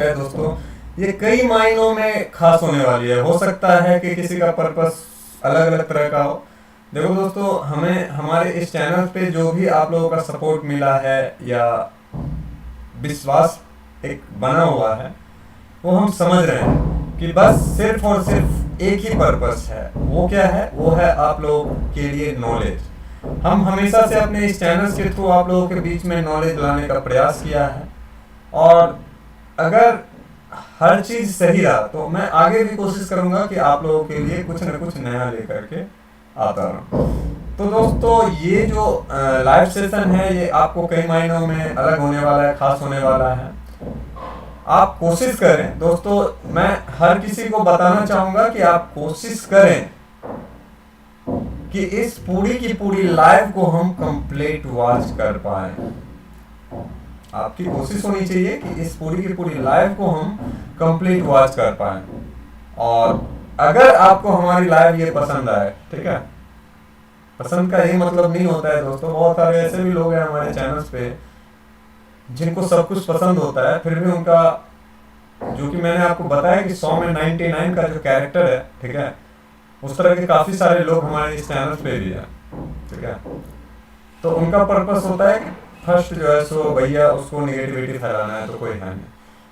है दोस्तों, ये कई मायनों में खास होने वाली है। हो सकता है कि किसी का पर्पस अलग अलग तरह का हो। देखो दोस्तों, हमें हमारे इस चैनल पे जो भी आप लोगों का सपोर्ट मिला है या विश्वास एक बना हुआ है, वो हम समझ रहे हैं कि बस सिर्फ और सिर्फ एक ही पर्पस है। वो क्या है? वो है आप लोगों के लिए नॉलेज। हम हमेशा से अपने इस चैनल के थ्रू आप लोगों के बीच में नॉलेज लाने का प्रयास किया है, और अगर हर चीज सही रहा तो मैं आगे भी कोशिश करूंगा कि आप लोगों के लिए कुछ न कुछ नया लेकर के आता रहूं। तो दोस्तों, ये जो लाइव सेशन है, ये आपको कई मायनों में अलग होने वाला है, खास होने वाला है। आप कोशिश करें दोस्तों, मैं हर किसी को बताना चाहूंगा कि आप कोशिश करें कि इस पूरी की पूरी लाइव को हम कंप्लीट वॉच कर पाए। आपकी कोशिश होनी चाहिए कि इस पूरी की पूरी लाइव को हम कंप्लीट वॉच कर पाए। और अगर आपको हमारी लाइव ये पसंद आए, ठीक है, पसंद का ये मतलब नहीं होता है दोस्तों, बहुत सारे ऐसे भी लोग हैं हमारे चैनल्स पे जिनको सब कुछ पसंद होता है, फिर भी उनका, जो कि मैंने आपको बताया कि 100 में 99 का जो कैरेक्टर है, ठीक है, उस तरह के काफी सारे लोग हमारे इस चैनल पे भी हैं, ठीक है। तो उनका पर्पस होता है कि फर्स्ट जो है सो भैया उसको निगेटिविटी फैलाना है, तो कोई है नहीं।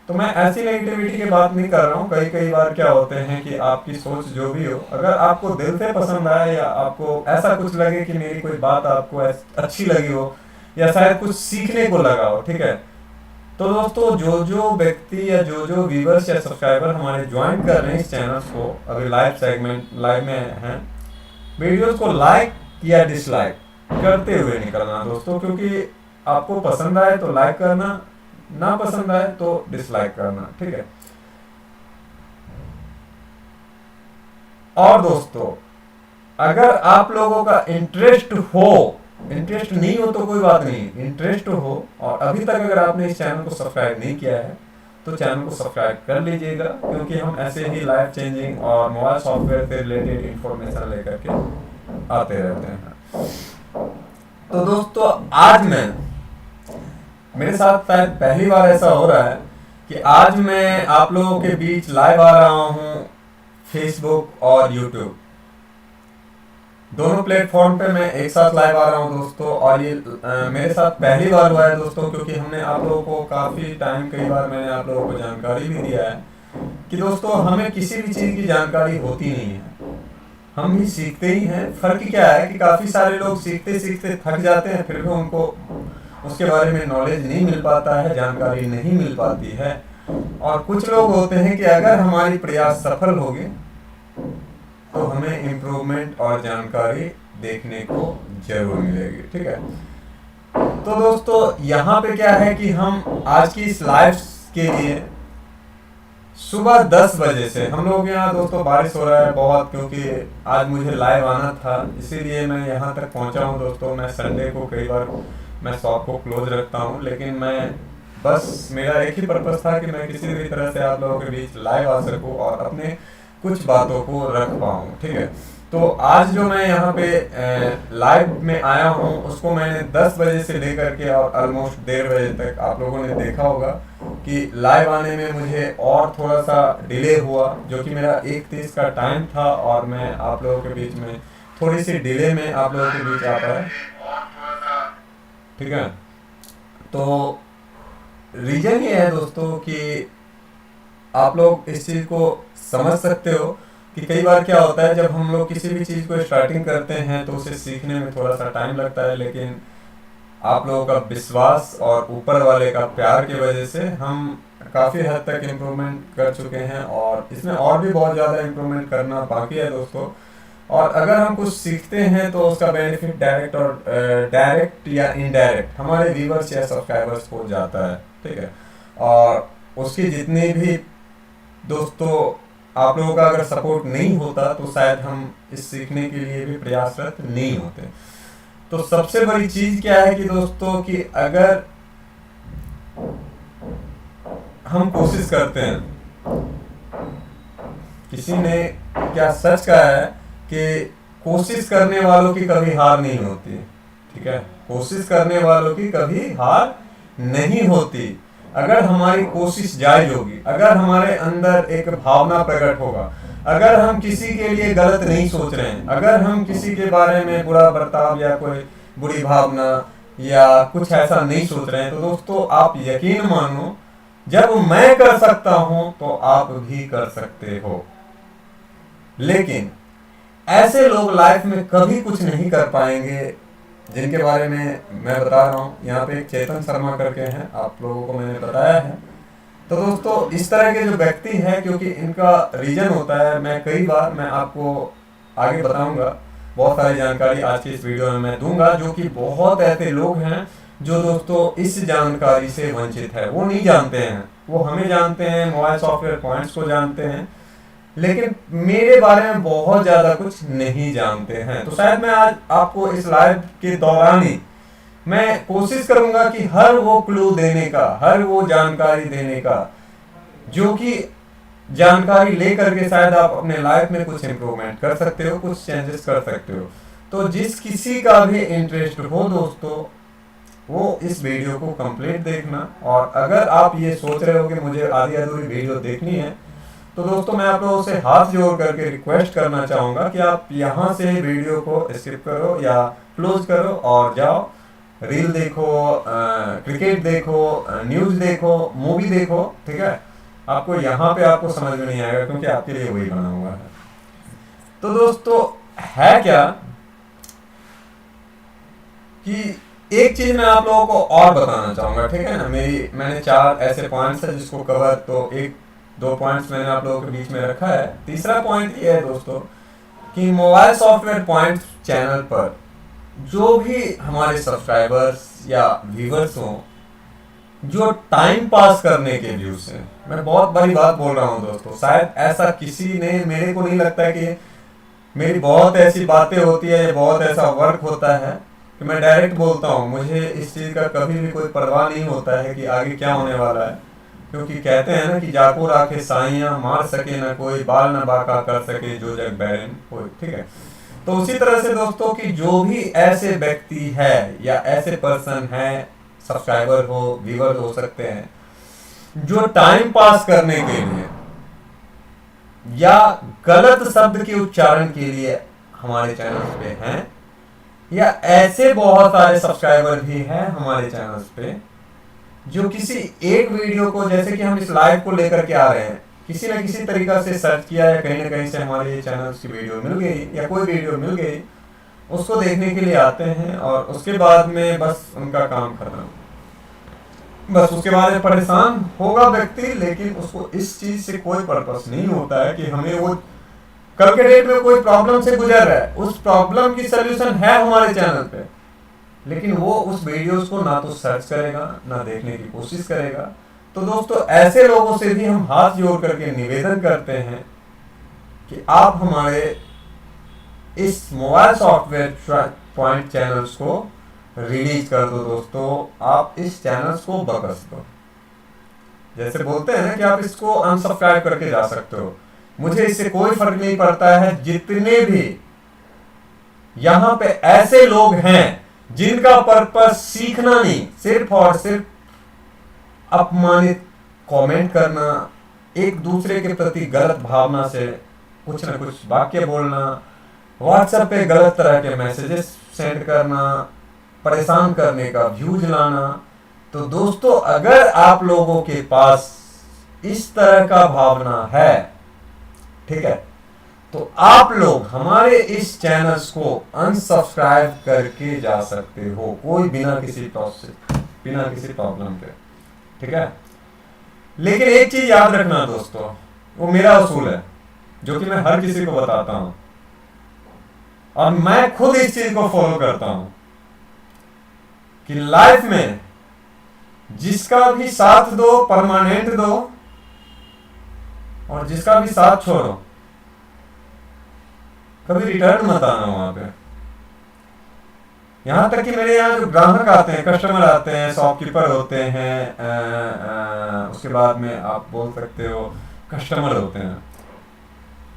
तो मैं ऐसी नेगेटिविटी की बात नहीं कर रहा हूँ। कई बार क्या होते हैं कि आपकी सोच जो भी हो, अगर आपको दिल से पसंद आए या आपको ऐसा कुछ लगे कि मेरी कोई बात आपको अच्छी लगी हो या शायद कुछ सीखने को लगा हो, ठीक है, तो दोस्तों जो जो व्यक्ति या जो जो व्यूवर्स या सब्सक्राइबर हमारे ज्वाइन कर रहे हैं इस चैनल को, अभी लाइव सेगमेंट लाइव में हैं, वीडियोस को लाइक या डिसलाइक करते हुए निकलना दोस्तों, क्योंकि आपको पसंद आए तो लाइक करना, ना पसंद आए तो डिसलाइक करना, ठीक है। और दोस्तों, अगर आप लोगों का इंटरेस्ट नहीं हो तो कोई बात नहीं, इंटरेस्ट हो और अभी तक अगर आपने इस चैनल को सब्सक्राइब नहीं किया है तो चैनल को सब्सक्राइब कर लीजिएगा, क्योंकि हम ऐसे ही लाइफ चेंजिंग और मोबाइल सॉफ्टवेयर से रिलेटेड इंफॉर्मेशन लेकर के आते रहते हैं। तो दोस्तों, आज मेरे साथ शायद पहली बार ऐसा हो रहा है कि आज मैं आप लोगों के बीच लाइव आ रहा हूं फेसबुक और यूट्यूब दोनों प्लेटफॉर्म पे मैं एक साथ लाइव आ रहा हूं दोस्तों। और ये मेरे साथ पहली बार हुआ है दोस्तों, क्योंकि हमने आप लोगों को काफ़ी टाइम, कई बार मैंने आप लोगों को जानकारी भी दिया है कि दोस्तों हमें किसी भी चीज़ की जानकारी होती नहीं है, हम भी सीखते ही हैं। फ़र्क क्या है कि काफ़ी सारे लोग सीखते सीखते थक जाते हैं, फिर भी उनको उसके बारे में नॉलेज नहीं मिल पाता है, जानकारी नहीं मिल पाती है। और कुछ लोग होते हैं कि अगर हमारी प्रयास सफल होगी तो हमें इम्प्रूवमेंट और जानकारी देखने को जरूर मिलेगी, ठीक है। तो दोस्तों, यहाँ पे क्या है कि हम आज की इस लाइव के लिए सुबह 10 बजे से हम लोग यहाँ, दोस्तों बारिश हो रहा है बहुत, क्योंकि आज मुझे लाइव आना था, इसीलिए मैं यहाँ तक पहुँचा हूँ दोस्तों। मैं संडे को कई बार मैं शॉप को क्लोज रखता हूँ, लेकिन मैं बस मेरा एक ही पर्पस था कि मैं किसी भी तरह से आप लोगों के बीच लाइव आ सकूँ और अपने कुछ बातों को रख पाऊँ, ठीक है। तो आज जो मैं यहाँ पे लाइव में आया हूँ, उसको मैंने 10 बजे से लेकर के और ऑलमोस्ट 1:30 बजे तक आप लोगों ने देखा होगा कि लाइव आने में मुझे और थोड़ा सा डिले हुआ, जो कि मेरा 1:30 का टाइम था, और मैं आप लोगों के बीच में थोड़ी सी डिले में आप लोगों के बीच आता है, ठीक है। तो रीजन ये है दोस्तों कि आप लोग इस चीज़ को समझ सकते हो कि कई बार क्या होता है, जब हम लोग किसी भी चीज़ को स्टार्टिंग करते हैं तो उसे सीखने में थोड़ा सा टाइम लगता है, लेकिन आप लोगों का विश्वास और ऊपर वाले का प्यार की वजह से हम काफ़ी हद तक इम्प्रूवमेंट कर चुके हैं, और इसमें और भी बहुत ज़्यादा इम्प्रूवमेंट करना बाकी है दोस्तों। और अगर हम कुछ सीखते हैं तो उसका बेनिफिट डायरेक्ट या इनडायरेक्ट हमारे व्यूवर्स या सब्सक्राइबर्स को जाता है, ठीक है। और उसकी जितनी भी दोस्तों आप लोगों का अगर सपोर्ट नहीं होता तो शायद हम इस सीखने के लिए भी प्रयासरत नहीं होते। तो सबसे बड़ी चीज क्या है कि दोस्तों, कि अगर हम कोशिश करते हैं, किसी ने क्या सच कहा है कि कोशिश करने वालों की कभी हार नहीं होती, ठीक है, कोशिश करने वालों की कभी हार नहीं होती। अगर हमारी कोशिश जायज होगी, अगर हमारे अंदर एक भावना प्रकट होगा, अगर हम किसी के लिए गलत नहीं सोच रहे हैं, अगर हम किसी के बारे में बुरा बर्ताव या कोई बुरी भावना या कुछ ऐसा नहीं सोच रहे हैं, तो दोस्तों आप यकीन मानो, जब मैं कर सकता हूं तो आप भी कर सकते हो। लेकिन ऐसे लोग लाइफ में कभी कुछ नहीं कर पाएंगे जिनके बारे में मैं बता रहा हूँ। यहाँ पे एक चेतन शर्मा करके हैं, आप लोगों को मैंने बताया है। तो दोस्तों इस तरह के जो व्यक्ति हैं, क्योंकि इनका रीजन होता है, मैं आपको आगे बताऊंगा, बहुत सारी जानकारी आज की इस वीडियो में मैं दूंगा, जो कि बहुत ऐसे लोग हैं जो दोस्तों इस जानकारी से वंचित है। वो नहीं जानते हैं, वो हमें जानते हैं, मोबाइल सॉफ्टवेयर पॉइंट्स को जानते हैं, लेकिन मेरे बारे में बहुत ज्यादा कुछ नहीं जानते हैं। तो शायद मैं आज आपको इस लाइव के दौरान ही मैं कोशिश करूंगा कि हर वो क्लू देने का, हर वो जानकारी देने का, जो कि जानकारी लेकर के शायद आप अपने लाइफ में कुछ इंप्रूवमेंट कर सकते हो, कुछ चेंजेस कर सकते हो। तो जिस किसी का भी इंटरेस्ट हो दोस्तों, वो इस वीडियो को कंप्लीट देखना। और अगर आप ये सोच रहे हो कि मुझे आधी अधूरी वीडियो देखनी है, तो दोस्तों मैं आप लोगों से हाथ जोड़ करके रिक्वेस्ट करना चाहूंगा कि आप यहाँ से वीडियो को स्किप करो या क्लोज करो और जाओ, रील देखो, क्रिकेट देखो, न्यूज देखो, मूवी देखो, ठीक है। आपको यहाँ पे आपको समझ में नहीं आएगा, क्योंकि आपके लिए वही बना हुआ है। तो दोस्तों है क्या कि एक चीज मैं आप लोगों को और बताना चाहूंगा, ठीक है ना। मैंने 4 ऐसे पॉइंट्स है जिसको कवर, तो 1-2 पॉइंट्स मैंने आप लोगों के बीच में रखा है। तीसरा पॉइंट ये है दोस्तों कि मोबाइल सॉफ्टवेयर पॉइंट्स चैनल पर जो भी हमारे सब्सक्राइबर्स या व्यूअर्स हों, जो टाइम पास करने के व्यूज हैं, मैं बहुत बड़ी बात बोल रहा हूं दोस्तों, शायद ऐसा किसी ने, मेरे को नहीं लगता है कि मेरी बहुत ऐसी बातें होती है या बहुत ऐसा वर्क होता है कि मैं डायरेक्ट बोलता हूं। मुझे इस चीज का कभी भी कोई परवाह नहीं होता है कि आगे क्या होने वाला है, क्योंकि कहते हैं ना कि जाको राखे साइयां, मार सके ना कोई, बाल न बाका कर सके जो जग बैरन कोई, ठीक है। तो उसी तरह से दोस्तों कि जो भी ऐसे व्यक्ति है या ऐसे पर्सन है, सब्सक्राइबर हो, व्यूअर हो सकते हैं, जो टाइम पास करने के लिए या गलत शब्द के उच्चारण के लिए हमारे चैनल पे हैं, या ऐसे बहुत सारे सब्सक्राइबर भी हैं हमारे चैनल पे जो किसी एक वीडियो को, जैसे कि हम इस लाइव को लेकर के आ रहे हैं, किसी न किसी तरीका से सर्च किया या कहीं ना कहीं से हमारे ये चैनल की वीडियो मिल गई या कोई वीडियो मिल गई, उसको देखने के लिए आते हैं और उसके बाद में बस उनका काम खत्म। बस उसके बाद में परेशान होगा व्यक्ति, लेकिन उसको इस चीज से कोई पर्पस नहीं होता है कि हमें वो कल के डेट में कोई प्रॉब्लम से गुजर रहा है, उस प्रॉब्लम की सोल्यूशन है हमारे चैनल पे, लेकिन वो उस वीडियोस को ना तो सर्च करेगा ना देखने की कोशिश करेगा। तो दोस्तों ऐसे लोगों से भी हम हाथ जोड़ करके निवेदन करते हैं कि आप हमारे इस मोबाइल सॉफ्टवेयर पॉइंट चैनल्स को रिलीज कर दो दोस्तों। आप इस चैनल्स को बकस दो, जैसे बोलते हैं ना कि आप इसको अनसब्सक्राइब करके जा सकते हो, मुझे इससे कोई फर्क नहीं पड़ता है। जितने भी यहाँ पे ऐसे लोग हैं जिनका पर्पस सीखना नहीं, सिर्फ और सिर्फ अपमानित कमेंट करना, एक दूसरे के प्रति गलत भावना से कुछ न कुछ वाक्य बोलना, व्हाट्सएप पे गलत तरह के मैसेजेस सेंड करना, परेशान करने का व्यूज लाना। तो दोस्तों अगर आप लोगों के पास इस तरह का भावना है, ठीक है, तो आप लोग हमारे इस चैनल्स को अनसब्सक्राइब करके जा सकते हो, कोई बिना किसी प्रोसेस, बिना किसी प्रॉब्लम के, ठीक है। लेकिन एक चीज याद रखना दोस्तों, वो मेरा असूल है जो कि मैं हर किसी को बताता हूं और मैं खुद इस चीज को फॉलो करता हूं कि लाइफ में जिसका भी साथ दो परमानेंट दो और जिसका भी साथ छोड़ो कभी रिटर्न मत आना वहां पे। यहां तक कि मेरे यहाँ जो ग्राहक आते हैं, कस्टमर आते हैं, शॉपकीपर होते हैं, उसके बाद में आप बोल सकते हो कस्टमर होते हैं,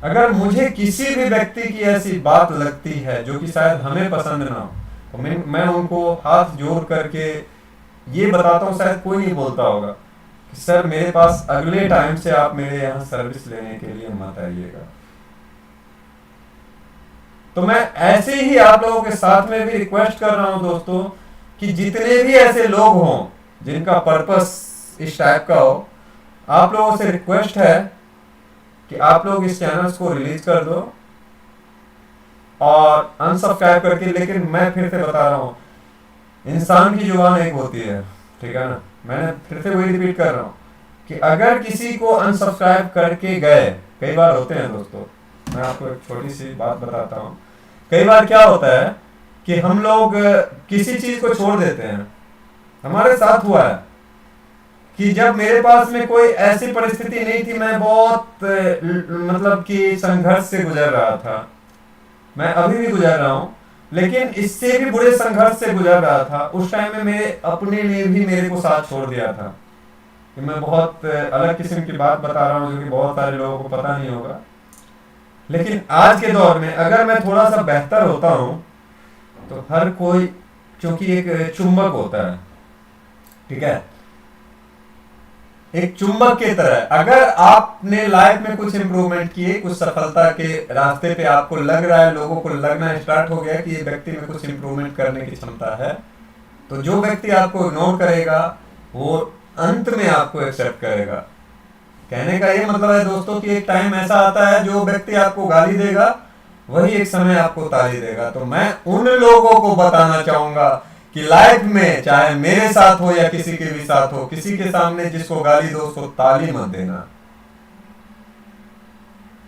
अगर मुझे किसी भी व्यक्ति की ऐसी बात लगती है जो कि शायद हमें पसंद ना हो, तो मैं उनको हाथ जोड़ करके ये बताता हूँ, शायद कोई नहीं बोलता होगा, सर मेरे पास अगले टाइम से आप मेरे यहाँ सर्विस लेने के लिए मत आइएगा। तो मैं ऐसे ही आप लोगों के साथ में भी रिक्वेस्ट कर रहा हूं दोस्तों कि जितने भी ऐसे लोग हों जिनका पर्पस इस टाइप का हो, आप लोगों से रिक्वेस्ट है कि आप लोग इस चैनल को रिलीज कर दो और अनसब्सक्राइब करके। लेकिन मैं फिर से बता रहा हूं, इंसान की जुबान एक होती है, ठीक है ना। मैंने फिर से वही रिपीट कर रहा हूं कि अगर किसी को अनसब्सक्राइब करके गए, कई बार होते हैं दोस्तों, मैं आपको एक छोटी सी बात बताता हूँ। कई बार क्या होता है कि हम लोग किसी चीज को छोड़ देते हैं। हमारे साथ हुआ है कि जब मेरे पास में कोई ऐसी परिस्थिति नहीं थी, मैं बहुत मतलब कि संघर्ष से गुजर रहा था, मैं अभी भी गुजर रहा हूँ, लेकिन इससे भी बुरे संघर्ष से गुजर रहा था। उस टाइम में मेरे अपने ने भी मेरे को साथ छोड़ दिया था। कि मैं बहुत अलग किस्म की बात बता रहा हूँ जो कि बहुत सारे लोगों को पता नहीं होगा। लेकिन आज के दौर में अगर मैं थोड़ा सा बेहतर होता हूँ तो हर कोई, क्योंकि एक चुंबक होता है, ठीक है, एक चुंबक की तरह, अगर आपने लाइफ में कुछ इंप्रूवमेंट किए, कुछ सफलता के रास्ते पे आपको लग रहा है, लोगों को लगना स्टार्ट हो गया कि ये व्यक्ति में कुछ इंप्रूवमेंट करने की क्षमता है, तो जो व्यक्ति आपको इग्नोर करेगा वो अंत में आपको एक्सेप्ट करेगा। कहने का ये मतलब है दोस्तों कि एक टाइम ऐसा आता है जो व्यक्ति आपको गाली देगा वही एक समय आपको ताली देगा। तो मैं उन लोगों को बताना चाहूंगा कि लाइफ में चाहे मेरे साथ हो या किसी के भी साथ हो, किसी के सामने जिसको गाली दो उसको ताली मत देना।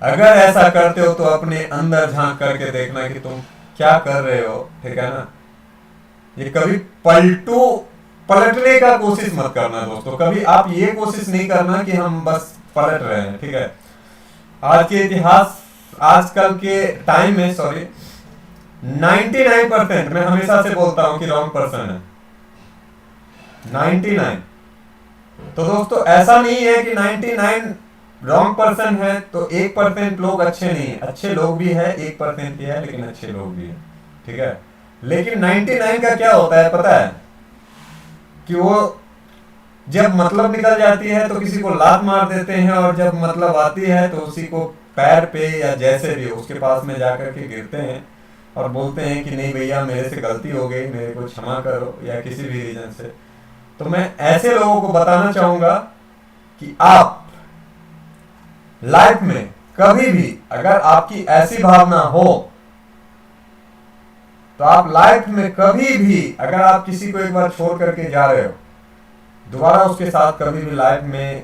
अगर ऐसा करते हो तो अपने अंदर झांक करके देखना कि तुम क्या कर रहे हो, ठीक है ना। ये कभी पलटने का कोशिश मत करना दोस्तों। कभी आप ये कोशिश नहीं करना कि हम बस पलट रहे हैं, ठीक है। आज के इतिहास, आजकल के टाइम में, सॉरी, 99% मैं हमेशा से बोलता हूं कि रॉन्ग पर्सन है, 99। तो दोस्तों ऐसा नहीं है कि 99 रॉन्ग पर्सन है तो 1% लोग अच्छे नहीं है। अच्छे लोग भी है, 1% ही है लेकिन अच्छे लोग भी है, ठीक है। लेकिन 99 का क्या होता है पता है कि वो जब मतलब निकल जाती है तो किसी को लात मार देते हैं, और जब मतलब आती है तो उसी को पैर पे या जैसे भी उसके पास में जाकर के गिरते हैं और बोलते हैं कि नहीं भैया मेरे से गलती हो गई, मेरे को क्षमा करो, या किसी भी रीजन से। तो मैं ऐसे लोगों को बताना चाहूंगा कि आप लाइफ में कभी भी अगर आपकी ऐसी भावना हो तो आप लाइफ में कभी भी, अगर आप किसी को एक बार छोड़ करके जा रहे हो, दोबारा उसके साथ कभी भी लाइफ में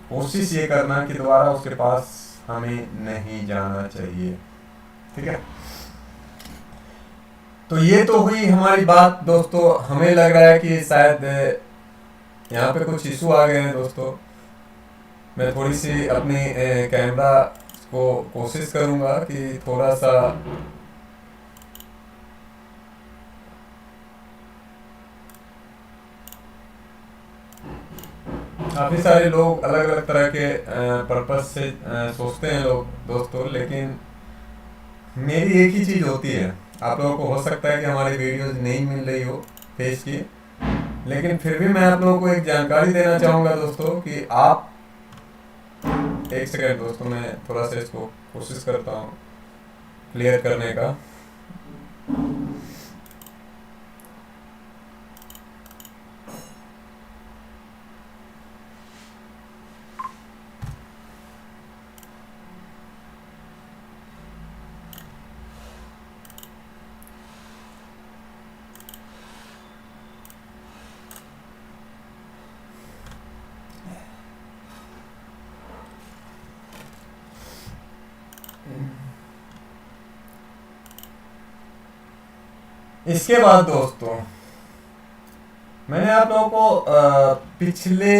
कोशिश ये करना कि दोबारा उसके पास हमें नहीं जाना चाहिए, ठीक है। तो ये तो हुई हमारी बात दोस्तों। हमें लग रहा है कि शायद यहाँ पे कुछ इशू आ गए हैं दोस्तों। मैं थोड़ी सी अपनी कैमरा को कोशिश करूँगा कि थोड़ा सा काफ़ी सारे लोग अलग अलग तरह के पर्पस से सोचते हैं लोग दोस्तों, लेकिन मेरी एक ही चीज़ होती है। आप लोगों को हो सकता है कि हमारी वीडियोस नहीं मिल रही हो फेस की, लेकिन फिर भी मैं आप लोगों को एक जानकारी देना चाहूँगा दोस्तों कि आप, एक सेकेंड दोस्तों, मैं थोड़ा सा इसको कोशिश करता हूँ क्लियर करने का। इसके बाद दोस्तों मैंने आप लोगों को पिछले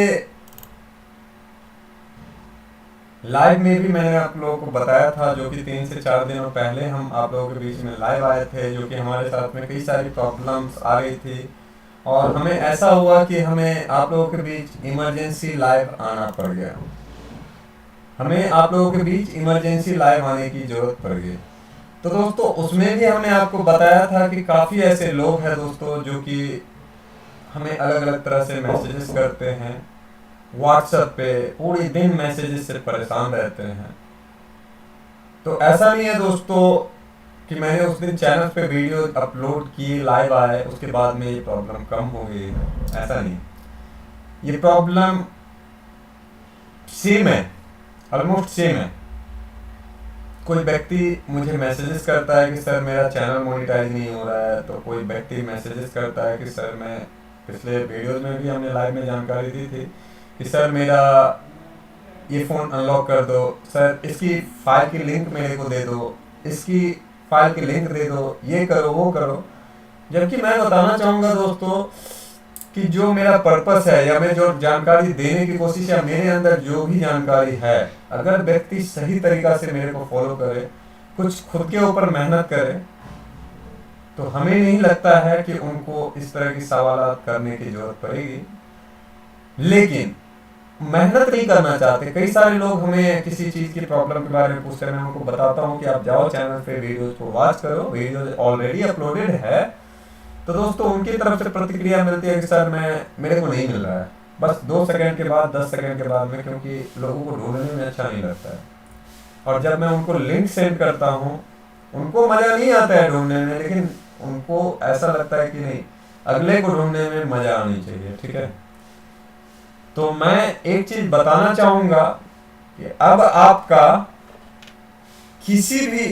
लाइव में भी मैंने आप लोगों को बताया था, जो कि 3 से 4 दिनों पहले हम आप लोगों के बीच में लाइव आए थे, जो कि हमारे साथ में कई सारी प्रॉब्लम्स आ रही थी और हमें ऐसा हुआ कि हमें आप लोगों के बीच इमरजेंसी लाइव आना पड़ गया। हमें आप लोगों के बीच इमरजेंसी लाइव आने की जरूरत पड़ गई। तो दोस्तों उसमें भी हमने आपको बताया था कि काफ़ी ऐसे लोग हैं दोस्तों जो कि हमें अलग अलग तरह से मैसेजेस करते हैं, व्हाट्सएप पे पूरे दिन मैसेजेस से परेशान रहते हैं। तो ऐसा नहीं है दोस्तों कि मैंने उस दिन चैनल पे वीडियो अपलोड किए, लाइव आए, उसके बाद में ये प्रॉब्लम कम हो गई है, ऐसा नहीं। ये प्रॉब्लम सेम है, ऑलमोस्ट सेम है। कोई व्यक्ति मुझे मैसेजेस करता है कि सर मेरा चैनल मोनेटाइज नहीं हो रहा है, तो कोई व्यक्ति मैसेजेस करता है कि सर मैं, पिछले वीडियोस में भी हमने लाइव में जानकारी दी थी कि सर मेरा ये फ़ोन अनलॉक कर दो, सर इसकी फाइल की लिंक मेरे को दे दो, इसकी फाइल की लिंक दे दो, ये करो वो करो। जबकि मैं बताना चाहूँगा दोस्तों कि जो मेरा पर्पस है या मैं जो जानकारी देने की कोशिश, या मेरे अंदर जो भी जानकारी है, अगर व्यक्ति सही तरीका से मेरे को फॉलो करे, कुछ खुद के ऊपर मेहनत करे, तो हमें नहीं लगता है कि उनको इस तरह की सवालात करने की जरूरत पड़ेगी। लेकिन मेहनत नहीं करना चाहते। कई सारे लोग हमें किसी चीज़ की प्रॉब्लम के बारे में पूछते हैं, मैं उनको बताता हूँ कि आप जाओ चैनल पे वीडियोज को वॉच करो, वीडियो ऑलरेडी अपलोडेड है। तो दोस्तों उनकी तरफ से प्रतिक्रिया मिलती है कि सर मेरे को नहीं मिल रहा है, बस 2 सेकंड के बाद, 10 सेकंड के बाद में, क्योंकि लोगों को ढूंढने में अच्छा नहीं लगता है। और जब मैं उनको लिंक सेंड करता हूँ, उनको मज़ा नहीं आता है ढूंढने में, लेकिन उनको ऐसा लगता है कि नहीं, अगले को ढूंढने में मज़ा आनी चाहिए। ठीक है, तो मैं एक चीज़ बताना चाहूँगा कि अब आपका किसी भी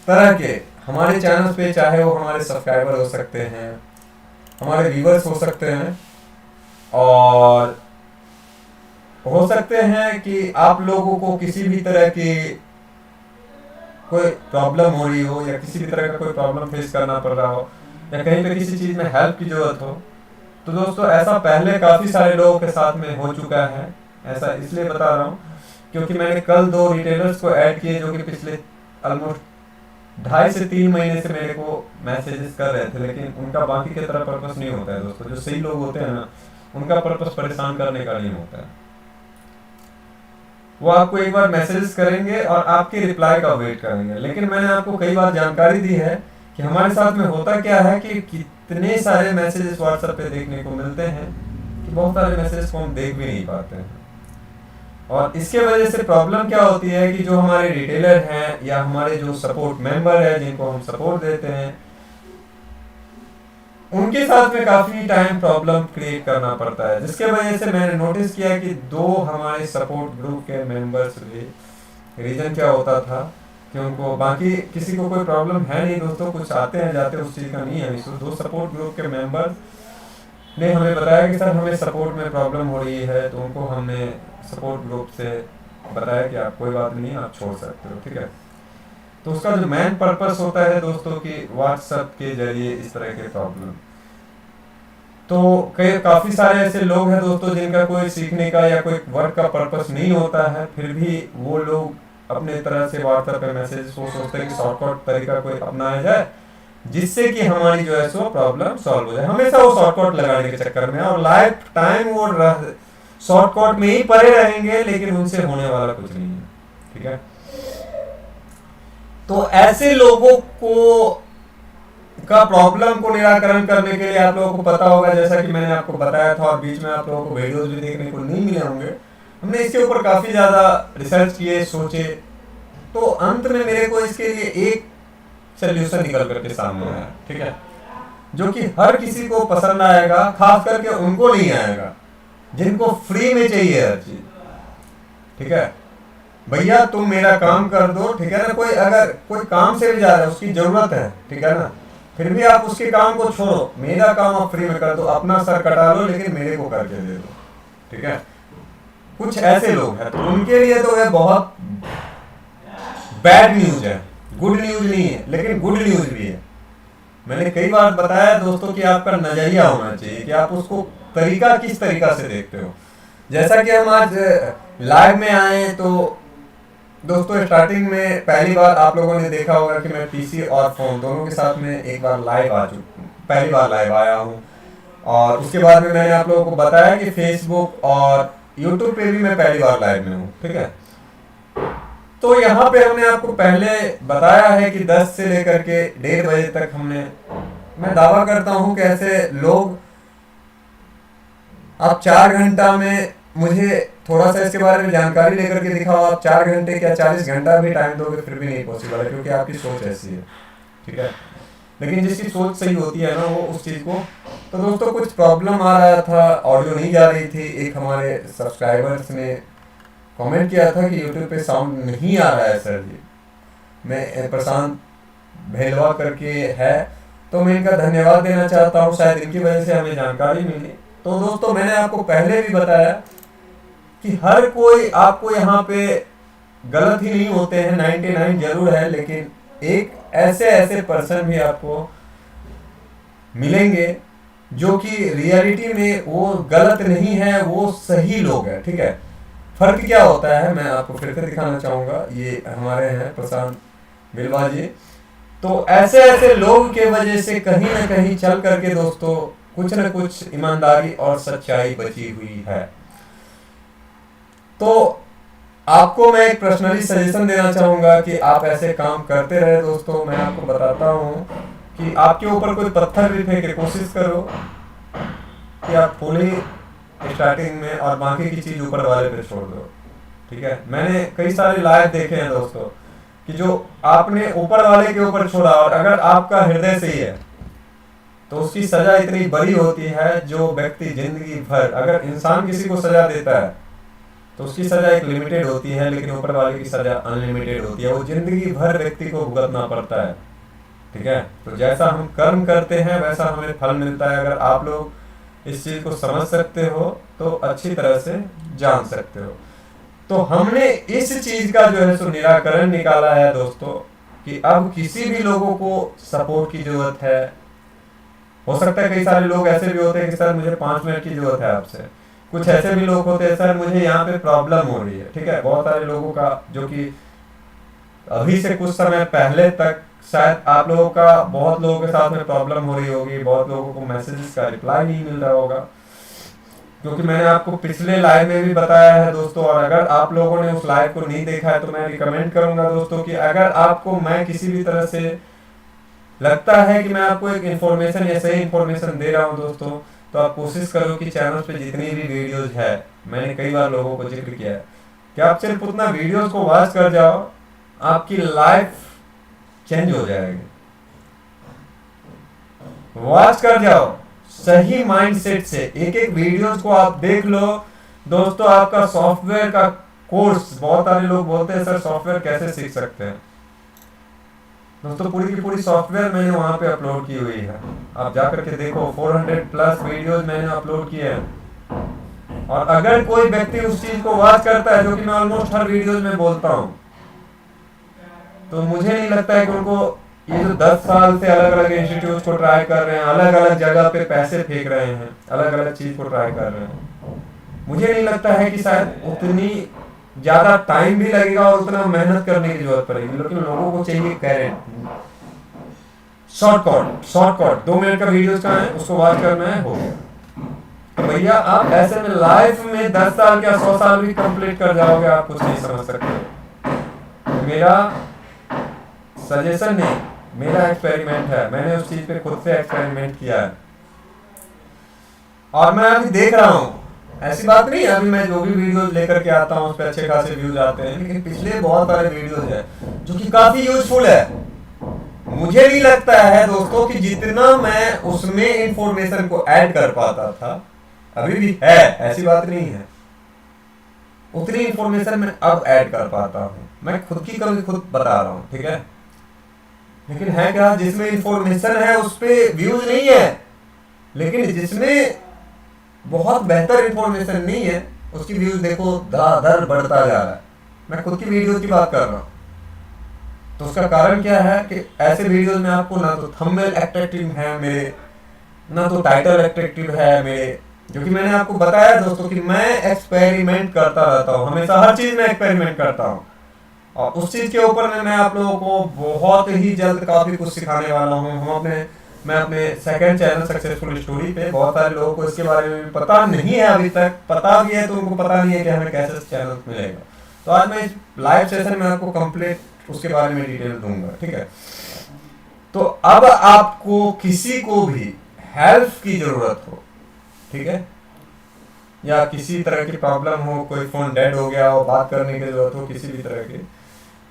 तरह के हमारे चैनल पे, चाहे वो हमारे सब्सक्राइबर हो सकते हैं, हमारे व्यूअर्स हो सकते हैं, और हो सकते हैं कि आप लोगों को किसी भी तरह की कोई प्रॉब्लम हो रही हो, या किसी भी तरह का कोई प्रॉब्लम फेस करना पड़ रहा हो, या कहीं पे किसी चीज़ में हेल्प की ज़रूरत हो। तो दोस्तों ऐसा पहले काफ़ी सारे लोगों के साथ में हो चुका है। ऐसा इसलिए बता रहा हूँ क्योंकि मैंने कल 2 रिटेलर्स को ऐड किए जो कि पिछले ऑलमोस्ट 2.5 से 3 महीने से मेरे को मैसेजेस कर रहे थे, लेकिन उनका बाकी की तरह पर्पस नहीं होता है दोस्तों। जो सही लोग होते हैं ना, उनका पर्पस परेशान करने का नहीं होता है। वो आपको एक बार मैसेजेस करेंगे और आपके रिप्लाई का वेट करेंगे। लेकिन मैंने आपको कई बार जानकारी दी है कि हमारे साथ में होता क्या है कि कितने सारे मैसेजेस व्हाट्सएप पे देखने को मिलते हैं कि बहुत सारे मैसेजेस को हम देख भी नहीं पाते हैं। और इसके वजह से प्रॉब्लम क्या होती है कि जो हमारे रिटेलर हैं या हमारे जो सपोर्ट मेंबर हैं, जिनको हम सपोर्ट देते हैं, उनके साथ में काफ़ी टाइम प्रॉब्लम क्रिएट करना पड़ता है। जिसके वजह से मैंने नोटिस किया कि 2 हमारे सपोर्ट ग्रुप के मेंबर्स भी, रीज़न क्या होता था कि उनको, बाकी किसी को कोई प्रॉब्लम है नहीं दोस्तों, कुछ आते हैं जाते, उस चीज़ का नहीं है इशू। 2 सपोर्ट ग्रुप के मेंबर ने हमें बताया कि सर हमें सपोर्ट में प्रॉब्लम हो रही है, तो उनको हमने सपोर्ट ग्रुप से बताया कि आप कोई बात नहीं, आप छोड़ सकते हो। ठीक है, तो उसका जो मेन पर्पस होता है दोस्तों कि व्हाट्सएप के जरिए इस तरह के प्रॉब्लम, तो काफ़ी सारे ऐसे लोग हैं दोस्तों जिनका कोई सीखने का या कोई वर्क का पर्पस नहीं होता है, फिर भी वो लोग अपने तरह से व्हाट्सएप पे मैसेज वो सोचते हैं कि शॉर्टकट तरीका कोई अपनाया जाए जिससे कि हमारी जो है सो प्रॉब्लम सॉल्व हो जाए। हमेशा वो शॉर्टकट लगाने के चक्कर में, और लाइफ टाइम वो शॉर्टकट में ही पड़े रहेंगे, लेकिन उनसे होने वाला कुछ नहीं है। ठीक है, तो ऐसे लोगों को का प्रॉब्लम को निराकरण करने के लिए आप लोगों को पता होगा, जैसा कि मैंने आपको बताया था, और बीच में आप लोगों को वीडियोस भी देखने को नहीं मिले होंगे, हमने इसके ऊपर काफ़ी ज़्यादा रिसर्च किए, सोचे, तो अंत में मेरे को इसके लिए एक सोल्यूशन निकल करके सामने आया। ठीक है, जो कि हर किसी को पसंद आएगा, खास करके उनको नहीं आएगा जिनको फ्री में चाहिए हर चीज़। ठीक है, भैया तुम मेरा काम कर दो, ठीक है ना, कोई अगर कोई काम से भी जा रहा है, उसकी ज़रूरत है, ठीक है ना, फिर भी आप उसके काम को छोड़ो, मेरा काम आप फ्री में कर दो, अपना सर कटा लो, लेकिन मेरे को करके दे दो। ठीक है, कुछ ऐसे लोग हैं, तो उनके लिए तो यह बहुत बैड न्यूज है, गुड न्यूज नहीं है, लेकिन गुड न्यूज भी है। मैंने कई बार बताया दोस्तों कि आपका नजरिया होना चाहिए कि आप उसको तरीका किस तरीका से देखते हो। जैसा कि हम आज लाइव में आए, तो दोस्तों स्टार्टिंग में पहली बार आप लोगों ने देखा होगा कि मैं पीसी और फ़ोन दोनों के साथ में एक बार लाइव आ चुका हूँ, पहली बार लाइव आया हूँ। और उसके बाद में मैंने आप लोगों को बताया कि फेसबुक और यूट्यूब पे भी मैं पहली बार लाइव में हूँ। ठीक है, तो यहाँ पे हमने आपको पहले बताया है कि 10 से लेकर के 1:30 बजे तक मैं दावा करता हूँ कि ऐसे लोग आप 4 घंटा में मुझे थोड़ा सा इसके बारे में जानकारी लेकर के दिखाओ, आप 4 घंटे क्या 40 घंटा भी टाइम दोगे फिर भी नहीं पॉसिबल है, क्योंकि आपकी सोच ऐसी है, ठीक है। लेकिन जिसकी सोच सही होती है ना, वो उस चीज़ को। तो दोस्तों कुछ प्रॉब्लम आ रहा था, ऑडियो नहीं जा रही थी। एक हमारे सब्सक्राइबर्स ने कमेंट किया था कि यूट्यूब पे साउंड नहीं आ रहा है सर जी। मैं प्रशांत भेलवा करके है, तो मैं इनका धन्यवाद देना चाहता हूँ, शायद इनकी वजह से हमें जानकारी मिली। तो दोस्तों मैंने आपको पहले भी बताया कि हर कोई आपको यहाँ पे गलत ही नहीं होते हैं, 99 जरूर है, लेकिन एक ऐसे पर्सन भी आपको मिलेंगे जो कि रियलिटी में वो गलत नहीं है, वो सही लोग हैं, ठीक है। फर्क क्या होता है मैं आपको फिर से दिखाना चाहूँगा। ये हमारे हैं प्रशांत बिलवा जी। तो ऐसे लोग के वजह से कहीं ना कहीं चल करके दोस्तों कुछ न कुछ ईमानदारी और सच्चाई बची हुई है। तो आपको मैं एक पर्सनली सजेशन देना चाहूँगा कि आप ऐसे काम करते रहे दोस्तों। मैं आपको बताता हूँ कि आपके ऊपर कोई पत्थर भी फेंके, कोशिश करो कि आप पूरी स्टार्टिंग में और बाकी की चीज़ ऊपर वाले पे छोड़ दो, ठीक है। मैंने कई सारे लाइव देखे हैं दोस्तों कि जो आपने ऊपर वाले के ऊपर छोड़ा और अगर आपका हृदय सही है तो उसकी सजा इतनी बड़ी होती है। जो व्यक्ति जिंदगी भर, अगर इंसान किसी को सजा देता है तो उसकी सजा एक लिमिटेड होती है, लेकिन ऊपर वाले की सजा अनलिमिटेड होती है। वो जिंदगी भर व्यक्ति को भुगतना पड़ता है, ठीक है। तो जैसा हम कर्म करते हैं वैसा हमें फल मिलता है। अगर आप लोग इस चीज को समझ सकते हो तो अच्छी तरह से जान सकते हो। तो हमने इस चीज का जो है सो निराकरण निकाला है दोस्तों कि अब किसी भी लोगों को सपोर्ट की जरूरत है। हो सकता है कई सारे लोग ऐसे भी होते हैं कि सर मुझे 5 मिनट की जरूरत है आपसे। कुछ ऐसे भी लोग होते हैं सर मुझे यहाँ पे प्रॉब्लम हो रही है, ठीक है। बहुत सारे लोगों का जो कि अभी से कुछ समय पहले तक शायद आप लोगों का, बहुत लोगों के साथ में प्रॉब्लम हो रही होगी। बहुत लोगों को मैसेजेस का रिप्लाई नहीं मिल रहा होगा, क्योंकि मैंने आपको पिछले लाइव में भी बताया है दोस्तों। और अगर आप लोगों ने उस लाइव को नहीं देखा है तो मैं रिकमेंड करूंगा दोस्तों कि अगर आपको मैं किसी भी तरह से लगता है कि मैं आपको एक इन्फॉर्मेशन या सही इन्फॉर्मेशन दे रहा हूं दोस्तों, तो आप कोशिश करो कि चैनल पे जितनी भी वीडियोज है, मैंने कई बार लोगों को जिक्र किया है कि आप सिर्फ उतना वीडियोज को वॉच कर जाओ, आपकी लाइफ चेंज हो जाएगी। वॉच कर जाओ सही माइंडसेट से, एक एक वीडियोस को आप देख लो दोस्तों। आपका सॉफ्टवेयर का कोर्स, बहुत सारे लोग बोलते हैं सर सॉफ्टवेयर कैसे सीख सकते हैं दोस्तों, पूरी की पूरी सॉफ्टवेयर मैंने वहां पे अपलोड की हुई है। आप जाकर के देखो, 400+ वीडियोस मैंने अपलोड किए हैं। और अगर कोई व्यक्ति उस चीज को वॉच करता है, जो कि मैं ऑलमोस्ट हर वीडियोस में बोलता हूं, तो मुझे नहीं लगता है कि उनको ये जो 10 साल से अलग अलग इंस्टीट्यूट को ट्राई कर रहे हैं, अलग अलग जगह पे पैसे फेंक रहे हैं, अलग अलग चीज को ट्राई कर रहे हैं, मुझे नहीं लगता है कि शायद उतनी ज्यादा टाइम भी लगेगा और उतना मेहनत करने की जरूरत पड़ेगी। लेकिन लोगों को चाहिए करंट शॉर्टकट 2 मिनट का वीडियो कहाँ है, उसको वॉच करना है, हो गया। तो भैया आप ऐसे में लाइफ में 10 साल या 100 साल भी कंप्लीट कर जाओगे, आप कुछ नहीं समझ सकते। मेरा सजेशन नहीं, मेरा एक्सपेरिमेंट है। मैंने उस चीज पे खुद से एक्सपेरिमेंट किया है और मैं अभी देख रहा हूँ। ऐसी बात नहीं है अभी मैं जो भी वीडियोस लेकर के आता हूँ उस पर अच्छे खासे व्यूज आते हैं, लेकिन पिछले बहुत सारे वीडियोस हैं जो कि काफी यूजफुल है। मुझे नहीं लगता है दोस्तों कि जितना मैं उसमें इंफॉर्मेशन को ऐड कर पाता था, अभी भी है, ऐसी बात नहीं है, उतनी इंफॉर्मेशन मैं अब ऐड कर पाता हूँ। मैं खुद की कमी खुद बता रहा हूँ, ठीक है। लेकिन है क्या, जिसमें इंफॉर्मेशन है उस पे व्यूज नहीं है, लेकिन जिसमें बहुत बेहतर इंफॉर्मेशन नहीं है उसकी व्यूज देखो धड़ बढ़ता जा रहा है। मैं खुद की वीडियो की बात कर रहा हूँ। तो उसका कारण क्या है कि ऐसे वीडियोस में आपको ना तो थंबनेल अट्रैक्टिव है मेरे, ना तो टाइटल अट्रैक्टिव है मेरे, जो कि मैंने आपको बताया दोस्तों कि मैं एक्सपेरिमेंट करता रहता हूँ, हमेशा हर चीज में एक्सपेरिमेंट करता हूँ। और उस चीज के ऊपर में मैं आप लोगों को बहुत ही जल्द काफी कुछ सिखाने वाला हूँ। मैं अपने सेकंड चैनल सक्सेसफुल स्टोरी पे, बहुत सारे लोगों को इसके बारे में पता नहीं है, अभी तक पता भी है तो उनको पता नहीं है कि हमें कैसे चैनल मिलेगा। तो आज मैं इस लाइव सेशन में आपको कंप्लीट उसके बारे में डिटेल दूंगा, ठीक है। तो अब आपको किसी को भी हेल्प की जरूरत हो, ठीक है, या किसी तरह की प्रॉब्लम हो, कोई फ़ोन डेड हो गया हो, बात करने की ज़रूरत हो किसी भी तरह की,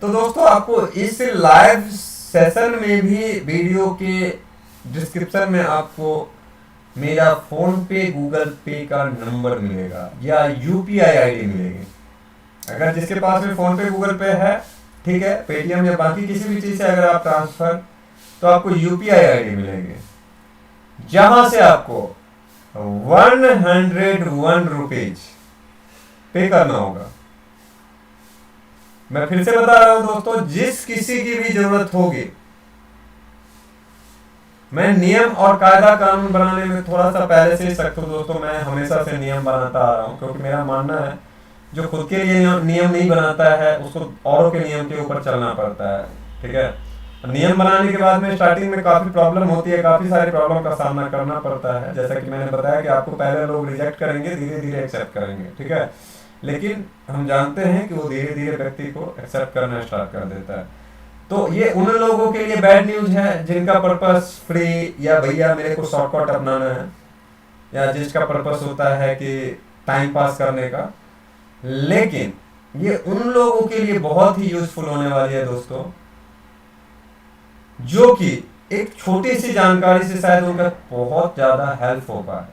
तो दोस्तों आपको इस लाइव सेशन में भी वीडियो के डिस्क्रिप्शन में आपको मेरा फ़ोन पे गूगल पे का नंबर मिलेगा या यूपीआई आईडी मिलेगी। अगर जिसके पास में फ़ोन पे गूगल पे है, ठीक है, पेटीएम या बाकी किसी भी चीज़ से अगर आप ट्रांसफ़र, तो आपको यूपीआई आईडी मिलेगी, जहां से आपको 101 रुपीज पे करना होगा। मैं फिर से बता रहा हूं दोस्तों, जिस किसी की भी जरूरत होगी, मैं नियम और कायदा कानून बनाने में थोड़ा सा पहले से ही सख्त हूं दोस्तों। मैं हमेशा से नियम बनाता आ रहा हूं, क्योंकि मेरा मानना है जो खुद के लिए नियम नहीं बनाता है उसको औरों के नियम के ऊपर चलना पड़ता है, ठीक है। नियम बनाने के बाद में स्टार्टिंग में काफ़ी प्रॉब्लम होती है, काफ़ी सारी प्रॉब्लम का सामना करना पड़ता है। जैसा कि मैंने बताया कि आपको पहले लोग रिजेक्ट करेंगे, धीरे धीरे एक्सेप्ट करेंगे, ठीक है। लेकिन हम जानते हैं कि वो धीरे धीरे व्यक्ति को एक्सेप्ट करना स्टार्ट कर देता है। तो ये उन लोगों के लिए बैड न्यूज़ है जिनका पर्पस फ्री या भैया मेरे को शॉर्टकट अपनाना है, या जिसका पर्पस होता है कि टाइम पास करने का। लेकिन ये उन लोगों के लिए बहुत ही यूजफुल होने वाली है दोस्तों, जो कि एक छोटी सी जानकारी से शायद उनका बहुत ज़्यादा हेल्प हो पाए।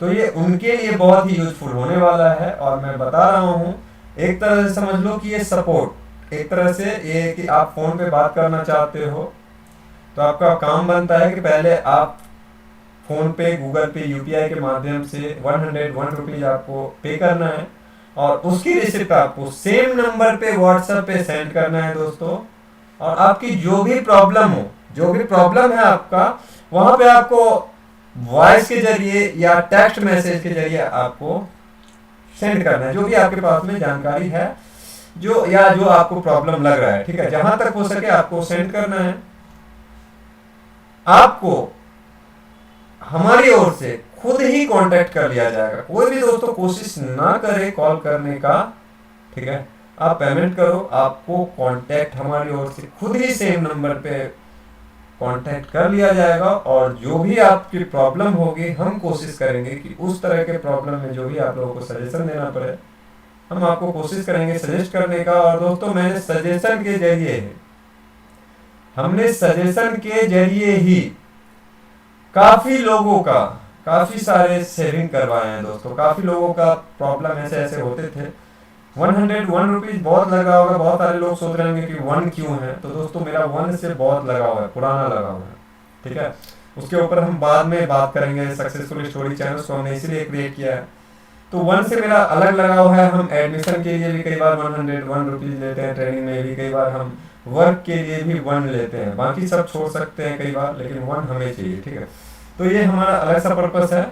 तो ये उनके लिए बहुत ही यूजफुल होने वाला है। और मैं बता रहा हूँ, एक तरह से समझ लो कि ये सपोर्ट, एक तरह से ये कि आप फ़ोन पे बात करना चाहते हो, तो आपका काम बनता है कि पहले आप फ़ोन पे गूगल पे यूपीआई के माध्यम से 101 रुपीज़ आपको पे करना है, और उसकी रिसिप्ट आपको सेम नंबर पे व्हाट्सएप पे सेंड करना है दोस्तों। और आपकी जो भी प्रॉब्लम हो, जो भी प्रॉब्लम है आपका, वहां पे आपको वॉइस के जरिए या टेक्स्ट मैसेज के जरिए आपको सेंड करना है, जो भी आपके पास में जानकारी है, जो या जो आपको प्रॉब्लम लग रहा है, ठीक है। जहां तक हो सके आपको सेंड करना है। आपको हमारी ओर से खुद ही कांटेक्ट कर लिया जाएगा। कोई भी दोस्तों कोशिश ना करे कॉल करने का, ठीक है। आप पेमेंट करो, आपको कांटेक्ट हमारी ओर से खुद ही सेम नंबर पे कांटेक्ट कर लिया जाएगा। और जो भी आपकी प्रॉब्लम होगी, हम कोशिश करेंगे कि उस तरह के प्रॉब्लम में जो भी आप लोगों को सजेशन देना पड़े, हम आपको कोशिश करेंगे सजेस्ट करने का। और दोस्तों मैंने सजेशन के जरिए, हमने सजेशन के जरिए ही काफ़ी लोगों का, काफ़ी सारे सेविंग करवाए हैं दोस्तों। काफ़ी लोगों का प्रॉब्लम ऐसे ऐसे होते थे। 101 रुपीज़ बहुत लगा होगा, बहुत सारे लोग सोच रहे होंगे कि 1 क्यों है। तो दोस्तों मेरा 1 से बहुत लगा हुआ है, पुराना लगा हुआ है, ठीक है। उसके ऊपर हम बाद में बात करेंगे। सक्सेसफुल स्टोरी चैनल को हमने इसीलिए क्रिएट किया है। तो 1 से मेरा अलग लगाव है। हम एडमिशन के लिए भी कई बार 101 रुपीज़ लेते हैं, ट्रेनिंग में भी कई बार हम वर्क के लिए भी 1 लेते हैं। बाकी सब छोड़ सकते हैं कई बार, लेकिन 1 हमें चाहिए, ठीक है। तो ये हमारा अलग सा पर्पस है।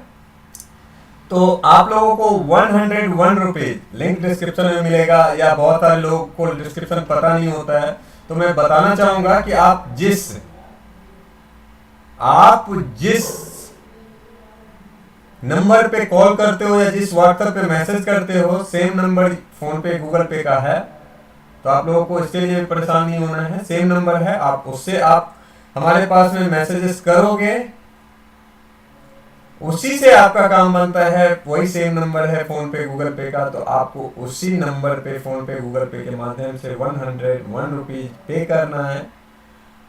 तो आप लोगों को 101 रुपीज़ लिंक डिस्क्रिप्शन में मिलेगा, या बहुत सारे लोगों को डिस्क्रिप्शन पता नहीं होता है। तो मैं बताना चाहूँगा कि आप जिस नंबर पे कॉल करते हो या जिस व्हाट्सएप पे मैसेज करते हो, सेम नंबर फ़ोन पे गूगल पे का है। तो आप लोगों को इसके लिए परेशान नहीं होना है, सेम नंबर है। आप उससे आप हमारे पास में मैसेजेस करोगे, उसी से आपका काम बनता है। वही सेम नंबर है फ़ोन पे गूगल पे का, तो आपको उसी नंबर पे फ़ोन पे गूगल पे के माध्यम से 101 रुपीज़ पे करना है।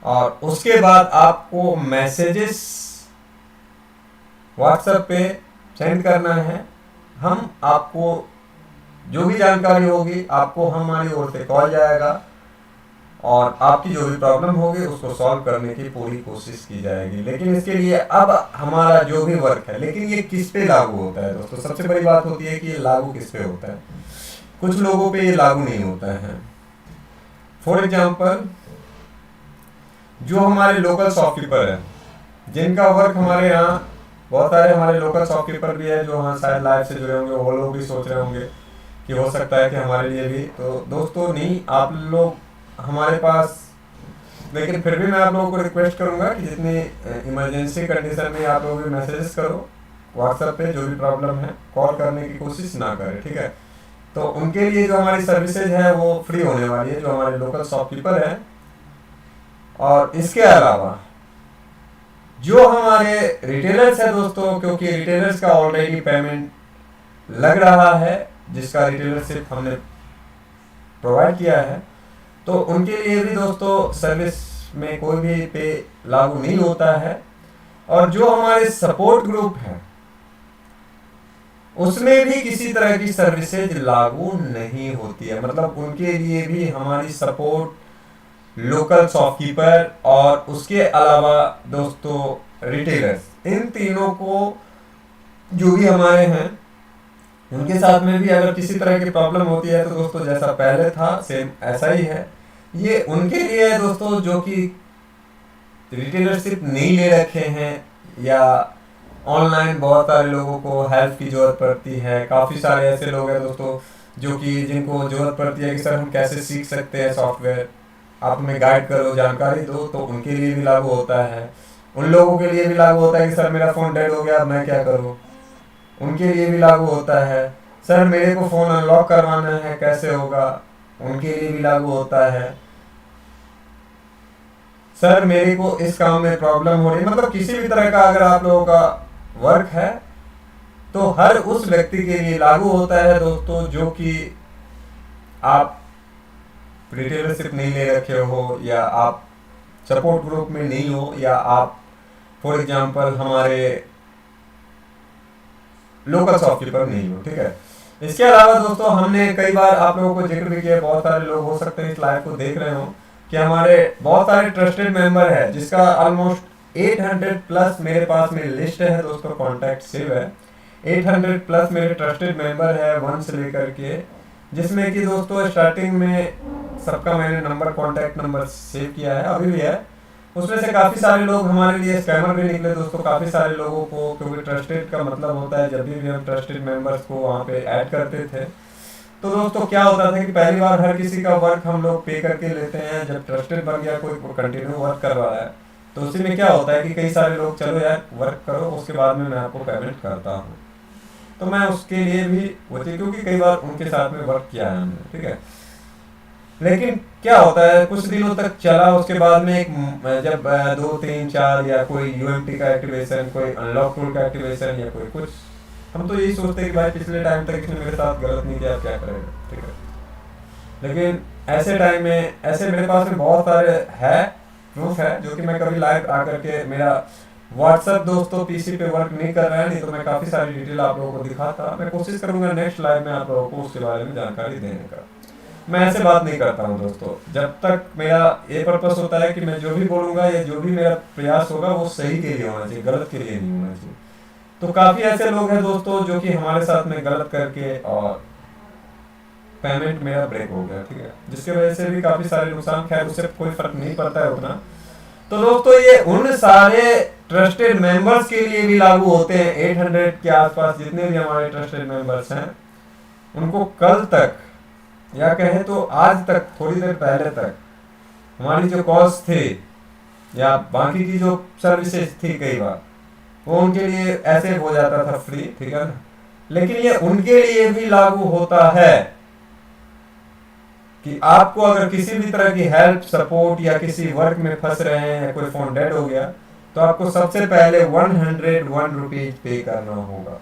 और उसके बाद आपको मैसेजेस व्हाट्सएप पे सेंड करना है। हम आपको जो भी जानकारी होगी, आपको हमारी ओर से कॉल जाएगा, और आपकी जो भी प्रॉब्लम होगी उसको सॉल्व करने की पूरी कोशिश की जाएगी। लेकिन इसके लिए अब हमारा जो भी वर्क है, लेकिन ये किस पे लागू होता है दोस्तों, सबसे बड़ी बात होती है कि ये लागू किस पे होता है। कुछ लोगों पे ये लागू नहीं होता है। फॉर एग्जाम्पल, जो हमारे लोकल शॉपकीपर है, जिनका वर्क हमारे यहाँ, बहुत सारे हमारे लोकल शॉपकीपर भी है जो हाँ शायद लाइव से जुड़े होंगे, वो लोग भी सोच रहे होंगे कि हो सकता है कि हमारे लिए भी। तो दोस्तों नहीं, आप लोग हमारे पास, लेकिन फिर भी मैं आप लोगों को रिक्वेस्ट करूंगा कि जितनी इमरजेंसी कंडीशन में आप लोग भी मैसेजेस करो व्हाट्सएप पे, जो भी प्रॉब्लम है कॉल करने की कोशिश ना करें, ठीक है। तो उनके लिए जो हमारी सर्विसेज है वो फ्री होने वाली है, जो हमारे लोकल शॉपकीपर है। और इसके अलावा जो हमारे रिटेलर्स है दोस्तों, क्योंकि रिटेलर्स का ऑलरेडी पेमेंट लग रहा है, जिसका रिटेलरशिप हमने प्रोवाइड किया है, तो उनके लिए भी दोस्तों सर्विस में कोई भी पे लागू नहीं होता है। और जो हमारे सपोर्ट ग्रुप है उसमें भी किसी तरह की सर्विसेज लागू नहीं होती है। मतलब उनके लिए भी हमारी सपोर्ट लोकल शॉपकीपर और उसके अलावा दोस्तों रिटेलर्स, इन तीनों को जो भी हमारे हैं उनके साथ में भी अगर किसी तरह की प्रॉब्लम होती है तो दोस्तों जैसा पहले था सेम ऐसा ही है। ये उनके लिए है दोस्तों जो कि रिटेलरशिप नहीं ले रखे हैं, या ऑनलाइन बहुत सारे लोगों को हेल्प की जरूरत पड़ती है। काफ़ी सारे ऐसे लोग हैं दोस्तों जो कि जिनको जरूरत पड़ती है कि सर हम कैसे सीख सकते हैं सॉफ्टवेयर, आप हमें गाइड करो, जानकारी दो, तो उनके लिए भी लागू होता है। उन लोगों के लिए भी लागू होता है कि सर मेरा फ़ोन डेड हो गया, अब मैं क्या करूँ, उनके लिए भी लागू होता है। सर मेरे को फ़ोन अनलॉक करवाना है, कैसे होगा, उनके लिए भी लागू होता है। सर मेरे को इस काम में प्रॉब्लम हो रही है, मतलब किसी भी तरह का अगर आप लोगों का वर्क है तो हर उस व्यक्ति के लिए लागू होता है दोस्तों जो कि आप रिटेलरशिप नहीं ले रखे हो, या आप सपोर्ट ग्रुप में नहीं हो, या आप फॉर एग्जांपल हमारे लोकल शॉपकीपर नहीं हो। ठीक है, इसके अलावा दोस्तों हमने कई बार आप लोगों को जिक्र भी किया, बहुत सारे लोग हो सकते हैं इस लाइव को देख रहे हो, कि हमारे बहुत सारे ट्रस्टेड मेंबर है जिसका ऑलमोस्ट 800 प्लस मेरे पास में लिस्ट है दोस्तों, कॉन्टैक्ट सेव है। 800 प्लस मेरे ट्रस्टेड मेंबर है 1 से लेकर के, जिसमें कि दोस्तों स्टार्टिंग में सबका मैंने नंबर, कॉन्टैक्ट नंबर सेव किया है, अभी भी है। उसमें से काफ़ी सारे लोग हमारे लिए स्कैमर भी निकले दोस्तों। काफ़ी सारे लोगों को, क्योंकि ट्रस्टेड का मतलब होता है जब भी हम ट्रस्टेड मेंबर्स को वहाँ पे ऐड करते थे तो दोस्तों क्या होता था कि पहली बार हर किसी का वर्क हम लोग पे करके लेते हैं। जब ट्रस्टेड बन गया, कोई कंटिन्यू वर्क कर रहा है, तो उसी में क्या होता है कि कई सारे लोग चलो यार वर्क करो, उसके बाद में मैं आपको पेमेंट करता हूँ, तो मैं उसके लिए भी होती, क्योंकि कई बार उनके साथ में वर्क किया है हमने। ठीक है, लेकिन क्या होता है कुछ दिनों तक चला, उसके बाद में एक जब 2 3 4 या कोई यूएमटी का एक्टिवेशन, कोई अनलॉक टूल का एक्टिवेशन, या कोई कुछ, हम तो यही सोचते हैं कि भाई पिछले टाइम तक इसने मेरे साथ गलत नहीं किया, क्या करेगा। ठीक है, लेकिन ऐसे टाइम में ऐसे मेरे पास में बहुत सारे है प्रूफ है, जो कि मैं कभी लाइव आकर के, मेरा व्हाट्सएप दोस्तों पीसी पे वर्क नहीं कर रहा है, नहीं तो मैं काफ़ी सारी डिटेल आप लोगों को दिखाता। मैं कोशिश करूंगा नेक्स्ट लाइव में आप लोगों को उसके बारे में जानकारी देने का। मैं ऐसे बात नहीं करता हूँ दोस्तों, जब तक मेरा ये पर्पस होता है कि मैं जो भी बोलूँगा या जो भी मेरा प्रयास होगा वो सही के लिए होना चाहिए, गलत के लिए नहीं होना चाहिए। तो काफ़ी ऐसे लोग हैं दोस्तों जो कि हमारे साथ में गलत करके और पेमेंट मेरा ब्रेक हो गया। ठीक है, जिसके वजह से भी काफ़ी सारे नुकसान, खैर उससे कोई फर्क नहीं पड़ता है उतना। तो दोस्तों ये उन सारे ट्रस्टेड मेंबर्स के लिए भी लागू होते हैं। 800 के आसपास जितने भी हमारे ट्रस्टेड मेंबर्स हैं, उनको कल तक या कहे तो आज तक, थोड़ी देर पहले तक हमारी जो कॉल्स थे या बाकी की जो सर्विसेज थी, कई बार वो उनके लिए ऐसे हो जाता था फ्री। ठीक है ना, लेकिन ये उनके लिए भी लागू होता है कि आपको अगर किसी भी तरह की हेल्प, सपोर्ट या किसी वर्क में फंस रहे हैं, या कोई फोन डेड हो गया, तो आपको सबसे पहले 101 रुपीज पे करना होगा।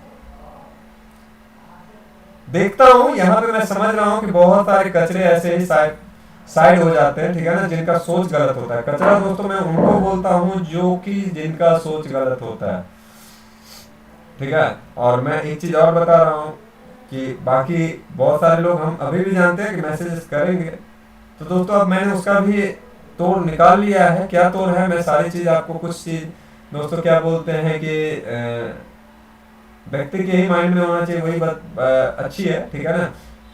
देखता हूँ यहाँ पे, मैं समझ रहा हूँ कि बहुत सारे कचरे ऐसे ही साइड हो जाते हैं। ठीक है ना, जिनका सोच गलत होता है। कचरा दोस्तों मैं उनको बोलता हूँ जो कि जिनका सोच गलत होता है। ठीक है, और मैं एक चीज और बता रहा हूँ कि बाकी बहुत सारे लोग हम अभी भी जानते हैं कि मैसेजेस करेंगे, तो दोस्तों अब मैंने उसका भी तोड़ निकाल लिया है। क्या तोड़ है, मैं सारी चीज आपको, कुछ चीज दोस्तों क्या बोलते हैं कि व्यक्ति के ही माइंड में होना चाहिए, वही बात अच्छी है। ठीक है ना,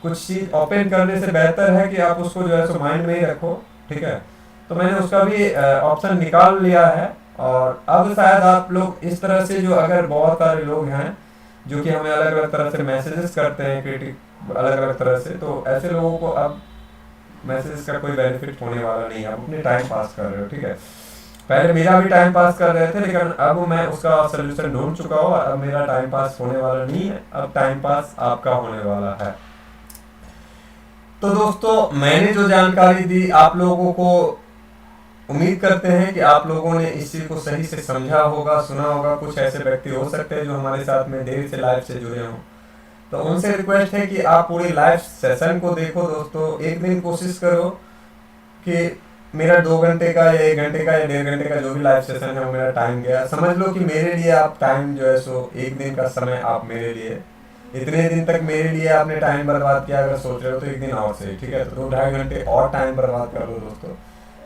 कुछ चीज ओपन करने से बेहतर है कि आप उसको जो है सो माइंड में ही रखो। ठीक है, तो मैंने उसका भी ऑप्शन निकाल लिया है। और अब शायद आप लोग इस तरह से, जो अगर बहुत सारे लोग हैं जो कि हमें अलग अलग तरह से मैसेजेस करते हैं, क्रिटिक अलग अलग तरह से, तो ऐसे लोगों को अब मैसेज का कोई बेनिफिट होने वाला नहीं है। आप अपने टाइम पास कर रहे हो। ठीक है, पहले मेरा भी टाइम पास कर रहे थे, लेकिन अब मैं उसका सोल्यूशन ढूंढ चुका हूँ। अब मेरा टाइम पास होने वाला नहीं है, अब टाइम पास आपका होने वाला है। तो दोस्तों मैंने जो जानकारी दी आप लोगों को, उम्मीद करते हैं कि आप लोगों ने इस चीज को सही से समझा होगा, सुना होगा। कुछ ऐसे व्यक्ति हो सकते हैं जो हमारे साथ में देर से लाइव से जुड़े हों, तो उनसे रिक्वेस्ट है कि आप पूरी लाइव सेशन को देखो दोस्तों। एक दिन कोशिश करो कि मेरा 2 घंटे का या 1 घंटे का या 1.5 घंटे का जो भी लाइव सेशन है वो मेरा टाइम गया, समझ लो कि मेरे लिए आप टाइम जो है सो 1 दिन का समय आप मेरे लिए, इतने दिन तक मेरे लिए आपने टाइम बर्बाद किया, अगर सोच रहे हो तो 1 दिन और सही, ठीक है। तो 2-2.5 घंटे और टाइम बर्बाद कर लो दोस्तों,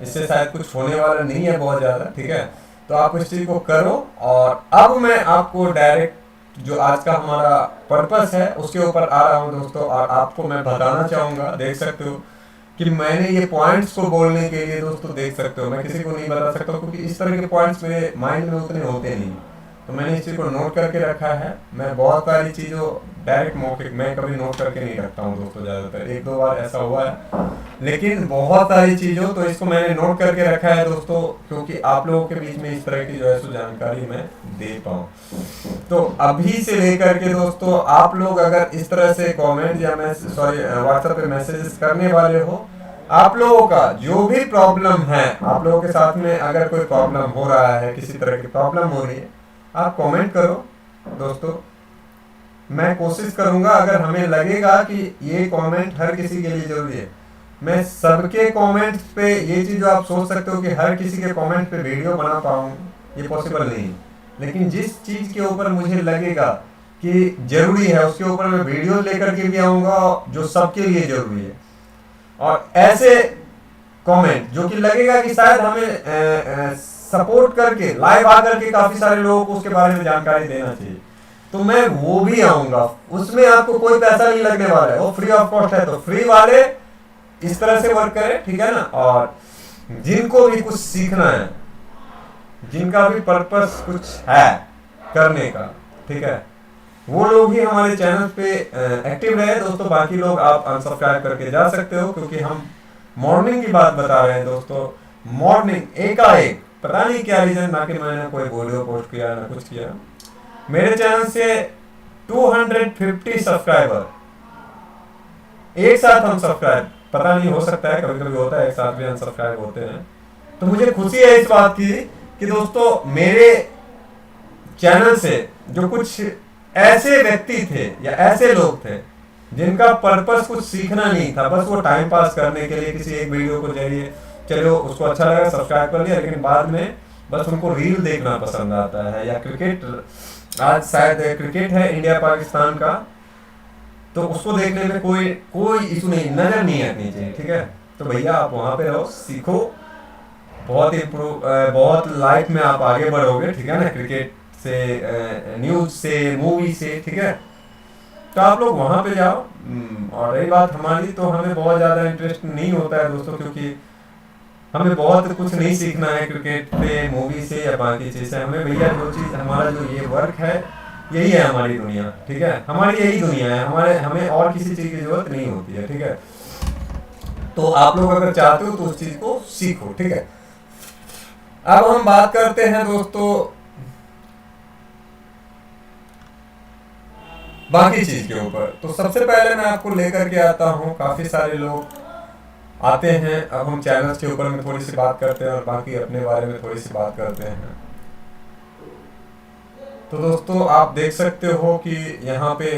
इससे शायद कुछ होने वाला नहीं है बहुत ज़्यादा, ठीक है। तो आप इस चीज़ को करो। और अब मैं आपको डायरेक्ट जो आज का हमारा पर्पस है उसके ऊपर आ रहा हूँ दोस्तों, और आपको मैं बताना चाहूँगा, देख सकते हो कि मैंने ये पॉइंट्स को बोलने के लिए दोस्तों, देख सकते हो मैं किसी को नहीं बता सकता क्योंकि इस तरह के पॉइंट्स मेरे माइंड में उतने होते नहीं, तो मैंने इस चीज़ को नोट करके रखा है। मैं बहुत सारी चीज़ों डायरेक्ट मौके मैं कभी नोट करके नहीं रखता हूँ दोस्तों, ज़्यादातर 1-2 बार ऐसा हुआ है, लेकिन बहुत सारी चीज़ों तो इसको मैंने नोट करके रखा है दोस्तों, क्योंकि आप लोगों के बीच में इस तरह की जो है सो जानकारी मैं दे पाऊँ। तो अभी से लेकर के दोस्तों आप लोग अगर इस तरह से कमेंट या व्हाट्सएप पे मैसेजेस करने वाले हो, आप लोगों का जो भी प्रॉब्लम है, आप लोगों के साथ में अगर कोई प्रॉब्लम हो रहा है, किसी तरह की प्रॉब्लम हो रही है, आप कमेंट करो दोस्तों। मैं कोशिश करूंगा, अगर हमें लगेगा कि ये कमेंट हर किसी के लिए जरूरी है, मैं सबके कमेंट्स पे, ये चीज़ जो आप सोच सकते हो कि हर किसी के कमेंट पे वीडियो बना पाऊँ, ये पॉसिबल नहीं, लेकिन जिस चीज़ के ऊपर मुझे लगेगा कि जरूरी है उसके ऊपर मैं वीडियो लेकर के भी आऊँगा जो सबके लिए जरूरी है। और ऐसे कमेंट जो कि लगेगा कि शायद हमें सपोर्ट करके लाइव आकर के काफ़ी सारे लोगों को उसके बारे में जानकारी देना चाहिए, तो मैं वो भी आऊँगा। उसमें आपको कोई पैसा नहीं लगने वाला है, वो फ्री ऑफ कॉस्ट है, तो फ्री वाले इस तरह से वर्क करें, ठीक है ना। और जिनको भी कुछ सीखना है, जिनका भी पर्पस कुछ है करने का, ठीक है, वो लोग ही हमारे चैनल पे एक्टिव रहे दोस्तों। बाकी लोग आप अनसब्सक्राइब करके जा सकते हो, क्योंकि हम मॉर्निंग की बात बता रहे हैं दोस्तों। मॉर्निंग एकाएक पता नहीं क्या रीजन, ना कि मैंने कोई वीडियो पोस्ट किया ना कुछ किया, मेरे चैनल से 250 सब्सक्राइबर एक साथ हम सब्सक्राइब, पता नहीं हो सकता है कभी कभी होता है एक साथ भी अनसब्सक्राइब होते हैं, तो मुझे खुशी है इस बात की कि दोस्तों मेरे चैनल से जो कुछ ऐसे व्यक्ति थे या ऐसे लोग थे जिनका पर्पस कुछ सीखना नहीं था, बस वो टाइम पास करने के लिए किसी एक वीडियो को जरिए, चलो उसको अच्छा लगा सब्सक्राइब कर लिया, लेकिन बाद में बस उनको रील देखना पसंद आता है, या क्रिकेट, आज शायद क्रिकेट है इंडिया पाकिस्तान का, तो उसको देखने में कोई इशू नहीं, नजर नहीं आनी चाहिए, ठीक है। तो भैया आप वहाँ पे रहो, सीखो, बहुत लाइफ में आप आगे बढ़ोगे, ठीक है ना, क्रिकेट से, न्यूज से, मूवी से, ठीक है। तो आप लोग वहाँ पे जाओ। और रही बात हमारी, तो हमें बहुत ज़्यादा इंटरेस्ट नहीं होता है दोस्तों, क्योंकि हमें बहुत कुछ नहीं सीखना है क्रिकेट पे, मूवी से या बाकी चीज़ से। हमें भैया जो चीज़, हमारा जो ये वर्क है, यही है हमारी दुनिया, ठीक है, हमारी यही दुनिया है, हमें और किसी चीज़ की जरूरत नहीं होती है, ठीक है। तो आप लोग अगर चाहते हो तो उस चीज़ को सीखो, ठीक है। अब हम बात करते हैं दोस्तों बाकी चीज के ऊपर। तो सबसे पहले मैं आपको लेकर के आता हूँ, काफी सारे लोग आते हैं, अब हम चैनल्स के ऊपर में थोड़ी सी बात करते हैं और बाकी अपने बारे में थोड़ी सी बात करते हैं। तो दोस्तों आप देख सकते हो कि यहाँ पे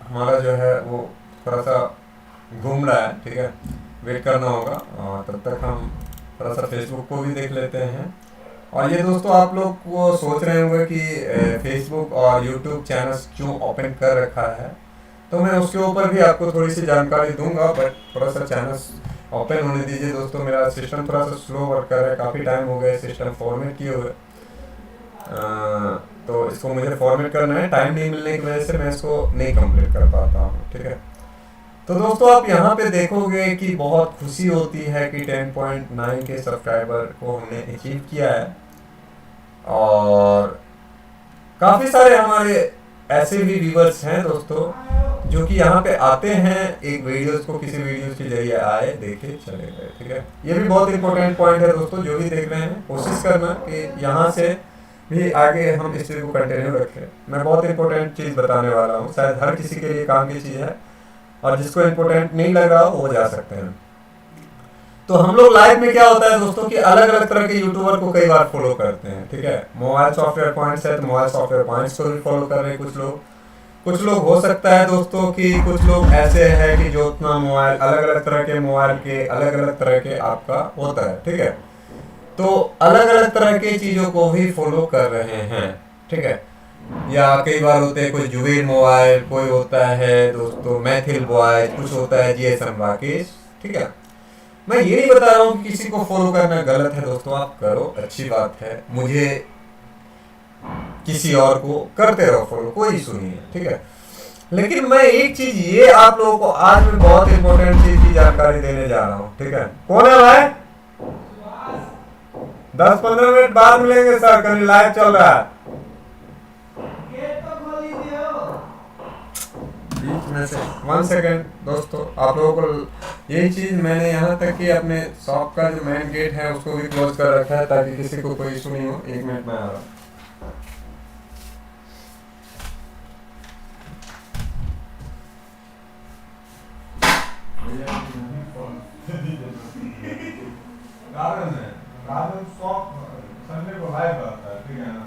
हमारा जो है वो थोड़ा सा घूम रहा है, ठीक है, वेट करना होगा, और तब तक हम थोड़ा सा फेसबुक को भी देख लेते हैं। और ये दोस्तों आप लोग को सोच रहे होंगे कि फेसबुक और यूट्यूब चैनल्स क्यों ओपन कर रखा है, तो मैं उसके ऊपर भी आपको थोड़ी सी जानकारी दूंगा, बट थोड़ा सा चैनल्स ओपन होने दीजिए दोस्तों। मेरा सिस्टम थोड़ा सा स्लो वर्क कर रहा है, काफ़ी टाइम हो गया सिस्टम फॉर्मेट किए हुए, तो इसको मुझे फॉर्मेट करना है, टाइम नहीं मिलने की वजह से मैं इसको नहीं कंप्लीट कर पाता हूँ, ठीक है। तो दोस्तों आप यहाँ पे देखोगे कि बहुत खुशी होती है कि 10.9 के सब्सक्राइबर को हमने अचीव किया है, और काफ़ी सारे हमारे ऐसे भी व्यूवर्स हैं दोस्तों जो कि यहाँ पे आते हैं, एक वीडियोस को किसी वीडियोस के जरिए आए, देखे, चले गए, ठीक है। ये भी बहुत इंपॉर्टेंट पॉइंट है दोस्तों, जो भी देख रहे हैं कोशिश करना कि यहाँ से भी आगे हम इस चीज़ को कंटिन्यू रखें। मैं बहुत इंपॉर्टेंट चीज़ बताने वाला हूँ, शायद हर किसी के लिए काम की चीज़ है, और जिसको इम्पोर्टेंट नहीं लग रहा वो जा सकते हैं। तो हम लोग लाइव में क्या होता है दोस्तों कि अलग अलग तरह के यूट्यूबर को कई बार फॉलो करते हैं, ठीक है। मोबाइल सॉफ्टवेयर पॉइंट्स है तो मोबाइल सॉफ्टवेयर पॉइंट्स को भी फॉलो कर रहे हैं कुछ लोग, कुछ लोग हो सकता है दोस्तों कि कुछ लोग ऐसे हैं कि जो अपना मोबाइल अलग अलग तरह के मोबाइल के अलग अलग तरह के आपका होता है, ठीक है। तो अलग अलग तरह की चीज़ों को भी फॉलो कर रहे हैं, ठीक है। या कई बार होते हैं कोई जुबेर मोबाइल, कोई होता है दोस्तों मैथिल बॉयज, कुछ होता है जीएसएम राकेश, ठीक है। मैं ये नहीं बता रहा हूँ कि किसी को फॉलो करना गलत है दोस्तों, आप करो, अच्छी बात है। मुझे किसी और को करते रहो फॉलो, कोई इशू नहीं है, ठीक है। लेकिन मैं एक चीज ये आप लोगों को आज मैं बहुत इंपॉर्टेंट चीज की जानकारी देने जा रहा हूँ, ठीक है। कौन है भाई? 10-15 मिनट बाद मिलेंगे सर, कहीं लाइव चल रहा है। बीच में से 1 सेकेंड दोस्तों, आप लोगों को यही चीज मैंने यहाँ तक कि अपने शॉप का जो मेन गेट है उसको भी क्लोज कर रखा है ताकि किसी को कोई इशू नहीं हो। 1 मिनट में आ रहा हूँ। संडे को लाइव रहता है, ठीक है ना।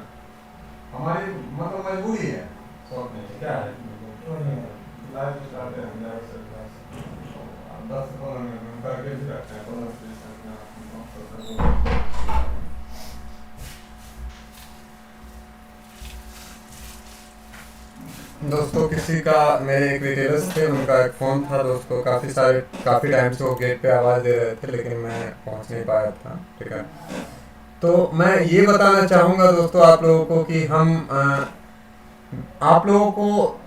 हमारी मतलब मजबूरी है, शॉप में क्या है लाइव स्टार्ट है, 10-15 मिनट करके भी रखते हैं, 15 दोस्तों। किसी का मेरे एक रिटेलर्स थे, उनका एक फ़ोन था दोस्तों, काफ़ी टाइम से वो गेट पे आवाज़ दे रहे थे लेकिन मैं पहुंच नहीं पाया था, ठीक है। तो मैं ये बताना चाहूँगा दोस्तों आप लोगों को कि हम आप लोगों को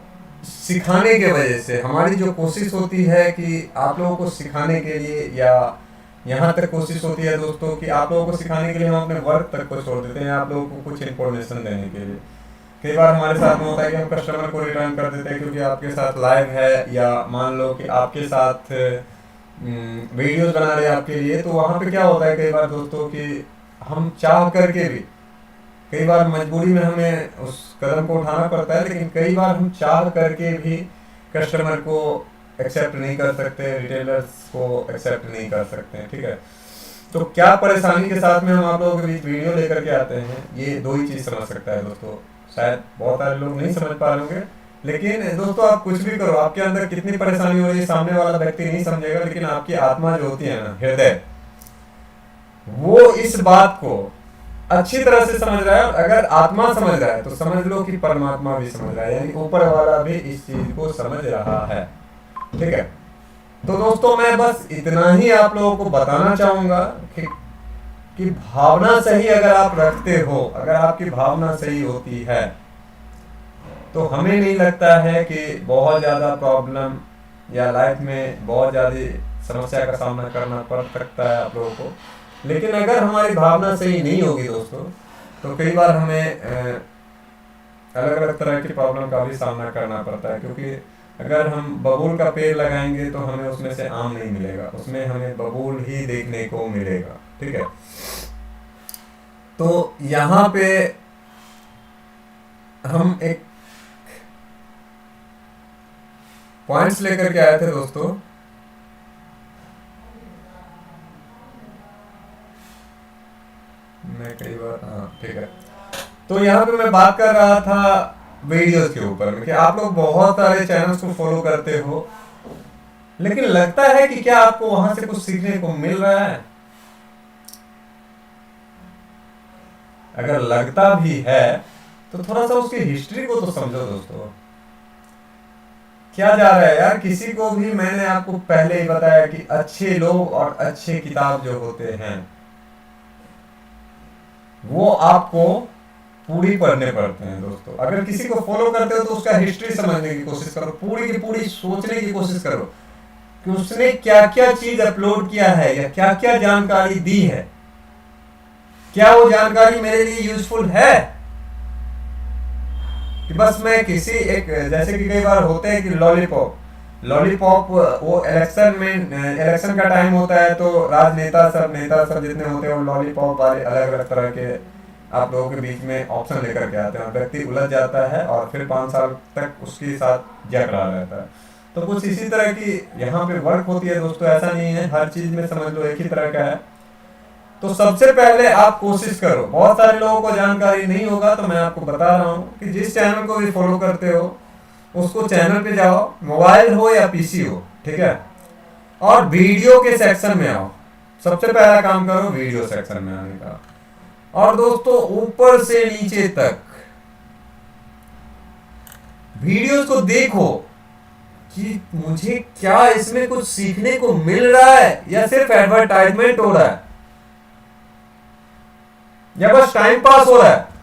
सिखाने के वजह से हमारी जो कोशिश होती है कि आप लोगों को सिखाने के लिए, या यहाँ तक कोशिश होती है दोस्तों कि आप लोगों को सिखाने के लिए हम अपने वर्क तक को छोड़ देते हैं आप लोगों को कुछ इन्फॉर्मेशन देने के लिए। कई बार हमारे साथ में होता है कि हम कस्टमर को रिटर्न कर देते हैं क्योंकि आपके साथ लाइव है, या मान लो कि आपके साथ वीडियोस बना रहे हैं आपके लिए, तो वहाँ पे क्या होता है कई बार दोस्तों कि हम चाह करके भी, कई बार मजबूरी में हमें उस कदम को उठाना पड़ता है, लेकिन कई बार हम चाह करके भी कस्टमर को एक्सेप्ट नहीं कर सकते, रिटेलर्स को एक्सेप्ट नहीं कर सकते हैं, ठीक है। तो क्या परेशानी के साथ में हम आप लोगों के बीच वीडियो लेकर के आते हैं, ये 2 ही चीज़ समझ सकता है दोस्तों। शायद बहुत सारे लोग नहीं समझ पा रहे होंगे, लेकिन दोस्तों आप कुछ भी करो, आपके अंदर कितनी परेशानी हो रही है सामने वाला व्यक्ति नहीं समझेगा, लेकिन आपकी आत्मा जो होती है ना, हृदय, वो इस बात को अच्छी तरह से समझ रहा है। और अगर आत्मा समझ रहा है तो समझ लो कि परमात्मा भी समझ रहा है, यानी ऊपर वाला भी इस चीज को समझ रहा है, ठीक है। तो दोस्तों मैं बस इतना ही आप लोगों को बताना चाहूंगा कि भावना सही अगर आप रखते हो, अगर आपकी भावना सही होती है, तो हमें नहीं लगता है कि बहुत ज़्यादा प्रॉब्लम या लाइफ में बहुत ज़्यादा समस्या का सामना करना पड़ सकता है आप लोगों को। लेकिन अगर हमारी भावना सही नहीं होगी दोस्तों, तो कई बार हमें अलग अलग तरह की प्रॉब्लम का भी सामना करना पड़ता है, क्योंकि अगर हम बबूल का पेड़ लगाएंगे तो हमें उसमें से आम नहीं मिलेगा, उसमें हमें बबूल ही देखने को मिलेगा, ठीक है। तो यहाँ पे हम एक पॉइंट्स लेकर के आए थे दोस्तों। मैं कई बार, हाँ ठीक है। तो यहाँ पे मैं बात कर रहा था वीडियोस के ऊपर में कि आप लोग बहुत सारे चैनल्स को फॉलो करते हो, लेकिन लगता है कि क्या आपको वहां से कुछ सीखने को मिल रहा है? अगर लगता भी है तो थोड़ा सा उसकी हिस्ट्री को तो समझो दोस्तों, क्या जा रहा है यार। किसी को भी मैंने आपको पहले ही बताया कि अच्छे लोग और अच्छे किताब जो होते हैं वो आपको पूरी पढ़ने पड़ते हैं दोस्तों। अगर किसी को फॉलो करते हो तो उसका हिस्ट्री समझने की कोशिश करो, पूरी की पूरी सोचने की कोशिश करो कि उसने क्या क्या चीज अपलोड किया है या क्या क्या जानकारी दी है, क्या वो जानकारी मेरे लिए यूजफुल है। कि बस मैं किसी एक, जैसे कि कई बार होते हैं कि लॉलीपॉप वो इलेक्शन का टाइम होता है तो नेता सब जितने होते हैं वो लॉलीपॉप वाले अलग अलग तरह के आप लोगों के बीच में ऑप्शन लेकर के आते हैं, व्यक्ति उलझ जाता है और फिर 5 साल तक उसके साथ जग रहा रहता है। तो कुछ इसी तरह की यहाँ पे वर्क होती है दोस्तों। ऐसा नहीं है हर चीज में समझ लो एक ही तरह का है। तो सबसे पहले आप कोशिश करो, बहुत सारे लोगों को जानकारी नहीं होगा तो मैं आपको बता रहा हूँ कि जिस चैनल को भी फॉलो करते हो उसको चैनल पे जाओ, मोबाइल हो या पीसी हो, ठीक है, और वीडियो के सेक्शन में आओ। सबसे पहला काम करो वीडियो सेक्शन में आने का, और दोस्तों ऊपर से नीचे तक वीडियोस को देखो कि मुझे क्या इसमें कुछ सीखने को मिल रहा है या सिर्फ एडवर्टाइजमेंट हो रहा है या बस टाइम पास हो रहा है।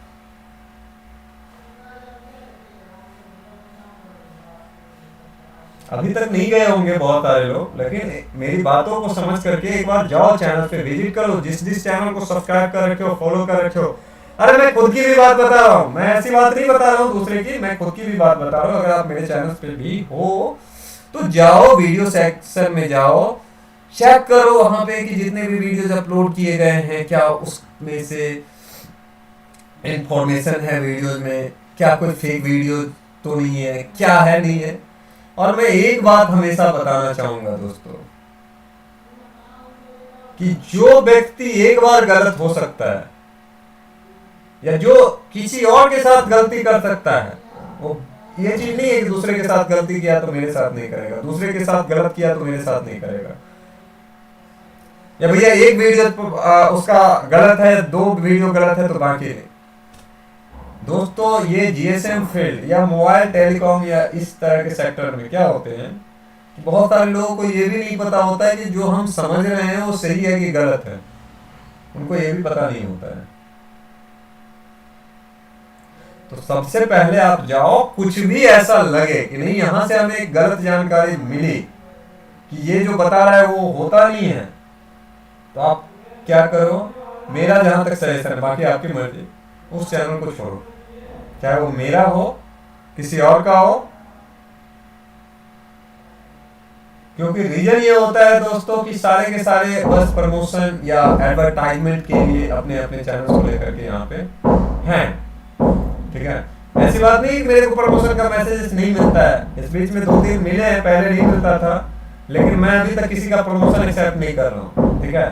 अभी तक नहीं गए होंगे बहुत सारे लोग, लेकिन मेरी बातों को समझ करके एक बार जाओ, चैनल पे विजिट करो, जिस चैनल को सब्सक्राइब कर रखे हो, फॉलो कर रखे हो। अरे मैं खुद की भी बात बता रहा हूँ, मैं ऐसी बात नहीं बता रहा हूँ दूसरे की, मैं खुद की भी बात बता रहा हूँ। अगर आप मेरे चैनल पे भी हो तो जाओ, वीडियो सेक्शन में जाओ, चेक करो वहां पे कि जितने भी वीडियोस अपलोड किए गए हैं क्या उसमें से इंफॉर्मेशन है वीडियोस में, क्या कोई फेक वीडियो तो नहीं है, क्या है नहीं है। और मैं एक बात हमेशा बताना चाहूंगा दोस्तों कि जो व्यक्ति एक बार गलत हो सकता है या जो किसी और के साथ गलती कर सकता है, वो ये चीज नहीं है कि दूसरे के साथ गलती किया तो मेरे साथ नहीं करेगा, दूसरे के साथ गलत किया तो मेरे साथ नहीं करेगा, या भैया एक वीडियो उसका गलत है, 2 वीडियो गलत है तो बाकी नहीं। दोस्तों ये जीएसएम फील्ड या मोबाइल टेलीकॉम या इस तरह के सेक्टर में क्या होते हैं कि बहुत सारे लोगों को ये भी नहीं पता होता है कि जो हम समझ रहे हैं वो सही है कि गलत है, उनको ये भी पता नहीं होता है। तो सबसे पहले आप जाओ, कुछ भी ऐसा लगे कि नहीं यहां से हमें गलत जानकारी मिली कि ये जो बता रहा है वो होता नहीं है, तो आप क्या करो, मेरा जहां तक सजेशन है, बाकी आपकी मर्जी, उस चैनल को छोड़ो, चाहे वो मेरा हो किसी और का हो। क्योंकि रीजन ये होता है दोस्तों कि सारे के सारे बस प्रमोशन या एडवर्टाइजमेंट के लिए अपने अपने चैनल को लेकर के यहाँ पे हैं, ठीक है। ऐसी बात नहीं कि मेरे को प्रमोशन का मैसेज नहीं मिलता है, इस बीच में 2-3 मिले हैं, पहले नहीं मिलता था, लेकिन मैं अभी तक किसी का प्रमोशन एक्सेप्ट नहीं कर रहा हूँ, ठीक है।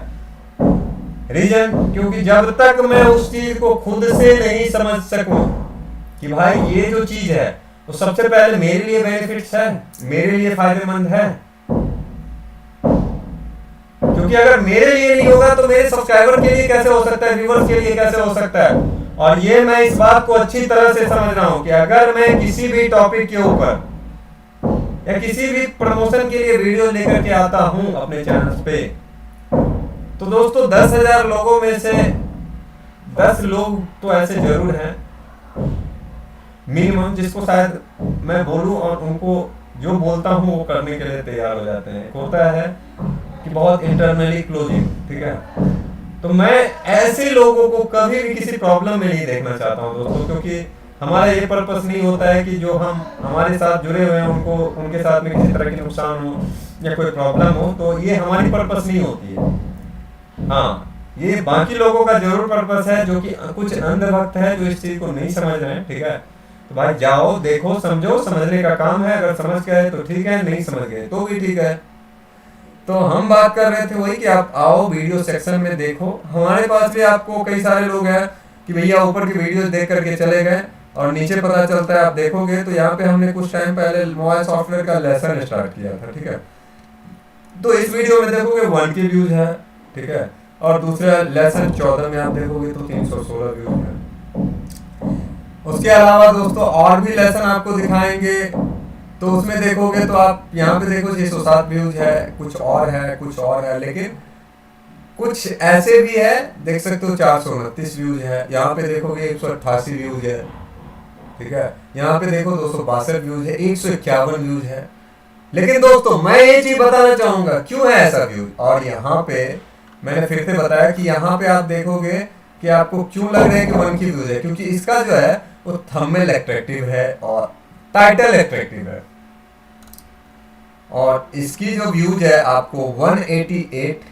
रीजन क्योंकि जब तक मैं उस चीज को खुद से नहीं समझ सकूं कि भाई ये जो चीज है वो सबसे पहले मेरे लिए बेनिफिट्स है, मेरे लिए फायदेमंद है, क्योंकि अगर मेरे लिए नहीं होगा तो मेरे सब्सक्राइबर के लिए कैसे हो सकता है, व्यूअर्स के लिए कैसे हो सकता है। और ये मैं इस बात को अच्छी तरह से समझ रहा हूं कि अगर मैं किसी भी टॉपिक के ऊपर या किसी भी प्रमोशन के लिए वीडियो लेकर के आता हूं अपने चैनल पे, तो दोस्तों 10,000 लोगों में से 10 लोग तो ऐसे जरूर हैं मिनिमम, जिसको शायद मैं बोलूं और उनको जो बोलता हूं वो करने के लिए तैयार हो जाते हैं। होता है कि बहुत इंटरनली क्लोजिंग, ठीक है। तो मैं ऐसे लोगों को कभी भी किसी प्रॉब्लम में नहीं देखना चाहता हूं दोस्तों, क्योंकि हमारा ये पर्पस नहीं होता है कि जो हम हमारे साथ जुड़े हुए हैं उनको उनके साथ में किसी तरह की नुकसान हो या कोई प्रॉब्लम हो, तो ये हमारी पर्पस नहीं होती है। हाँ, ये बाकी लोगों का जरूर पर्पस है, जो कि कुछ अंधभक्त है जो इस चीज को नहीं समझ रहे हैं, ठीक है। तो भाई जाओ, देखो, समझो, समझने का काम है, अगर समझ गए तो ठीक है, नहीं समझ गए तो भी ठीक है। तो हम बात कर रहे थे वही कि आप आओ वीडियो सेक्शन में देखो, हमारे पास भी आपको कई सारे लोग हैं कि भैया ऊपर की वीडियो देख करके चले गए और नीचे पता चलता है, आप देखोगे तो यहाँ पे हमने कुछ टाइम पहले मोबाइल सॉफ्टवेयर का लेसन स्टार्ट किया था, ठीक है। तो इस वीडियो में देखोगे 1K व्यूज है, ठीक है, और दूसरा लेसन 14 में आप देखोगे तो 316 व्यूज है। उसके अलावा दोस्तों और भी लेसन आपको दिखाएंगे, तो उसमें देखोगे तो आप यहाँ पे देखो 607 व्यूज है, कुछ और है, कुछ और है, लेकिन कुछ ऐसे भी है, देख सकते हो 429 व्यूज है, यहाँ पे देखोगे 188 व्यूज है, ठीक है, यहाँ पे देखो 262 व्यूज है, 151 व्यूज है। लेकिन दोस्तों मैं ये चीज बताना चाहूंगा क्यों है ऐसा व्यूज, और यहाँ पे मैंने फिर से बताया कि यहाँ पे आप देखोगे कि आपको क्यों लग रहा है कि 1K व्यूज है, क्योंकि इसका जो है वो थंबनेल अट्रैक्टिव है और टाइटल अट्रैक्टिव है, और इसकी जो व्यूज है आपको 188।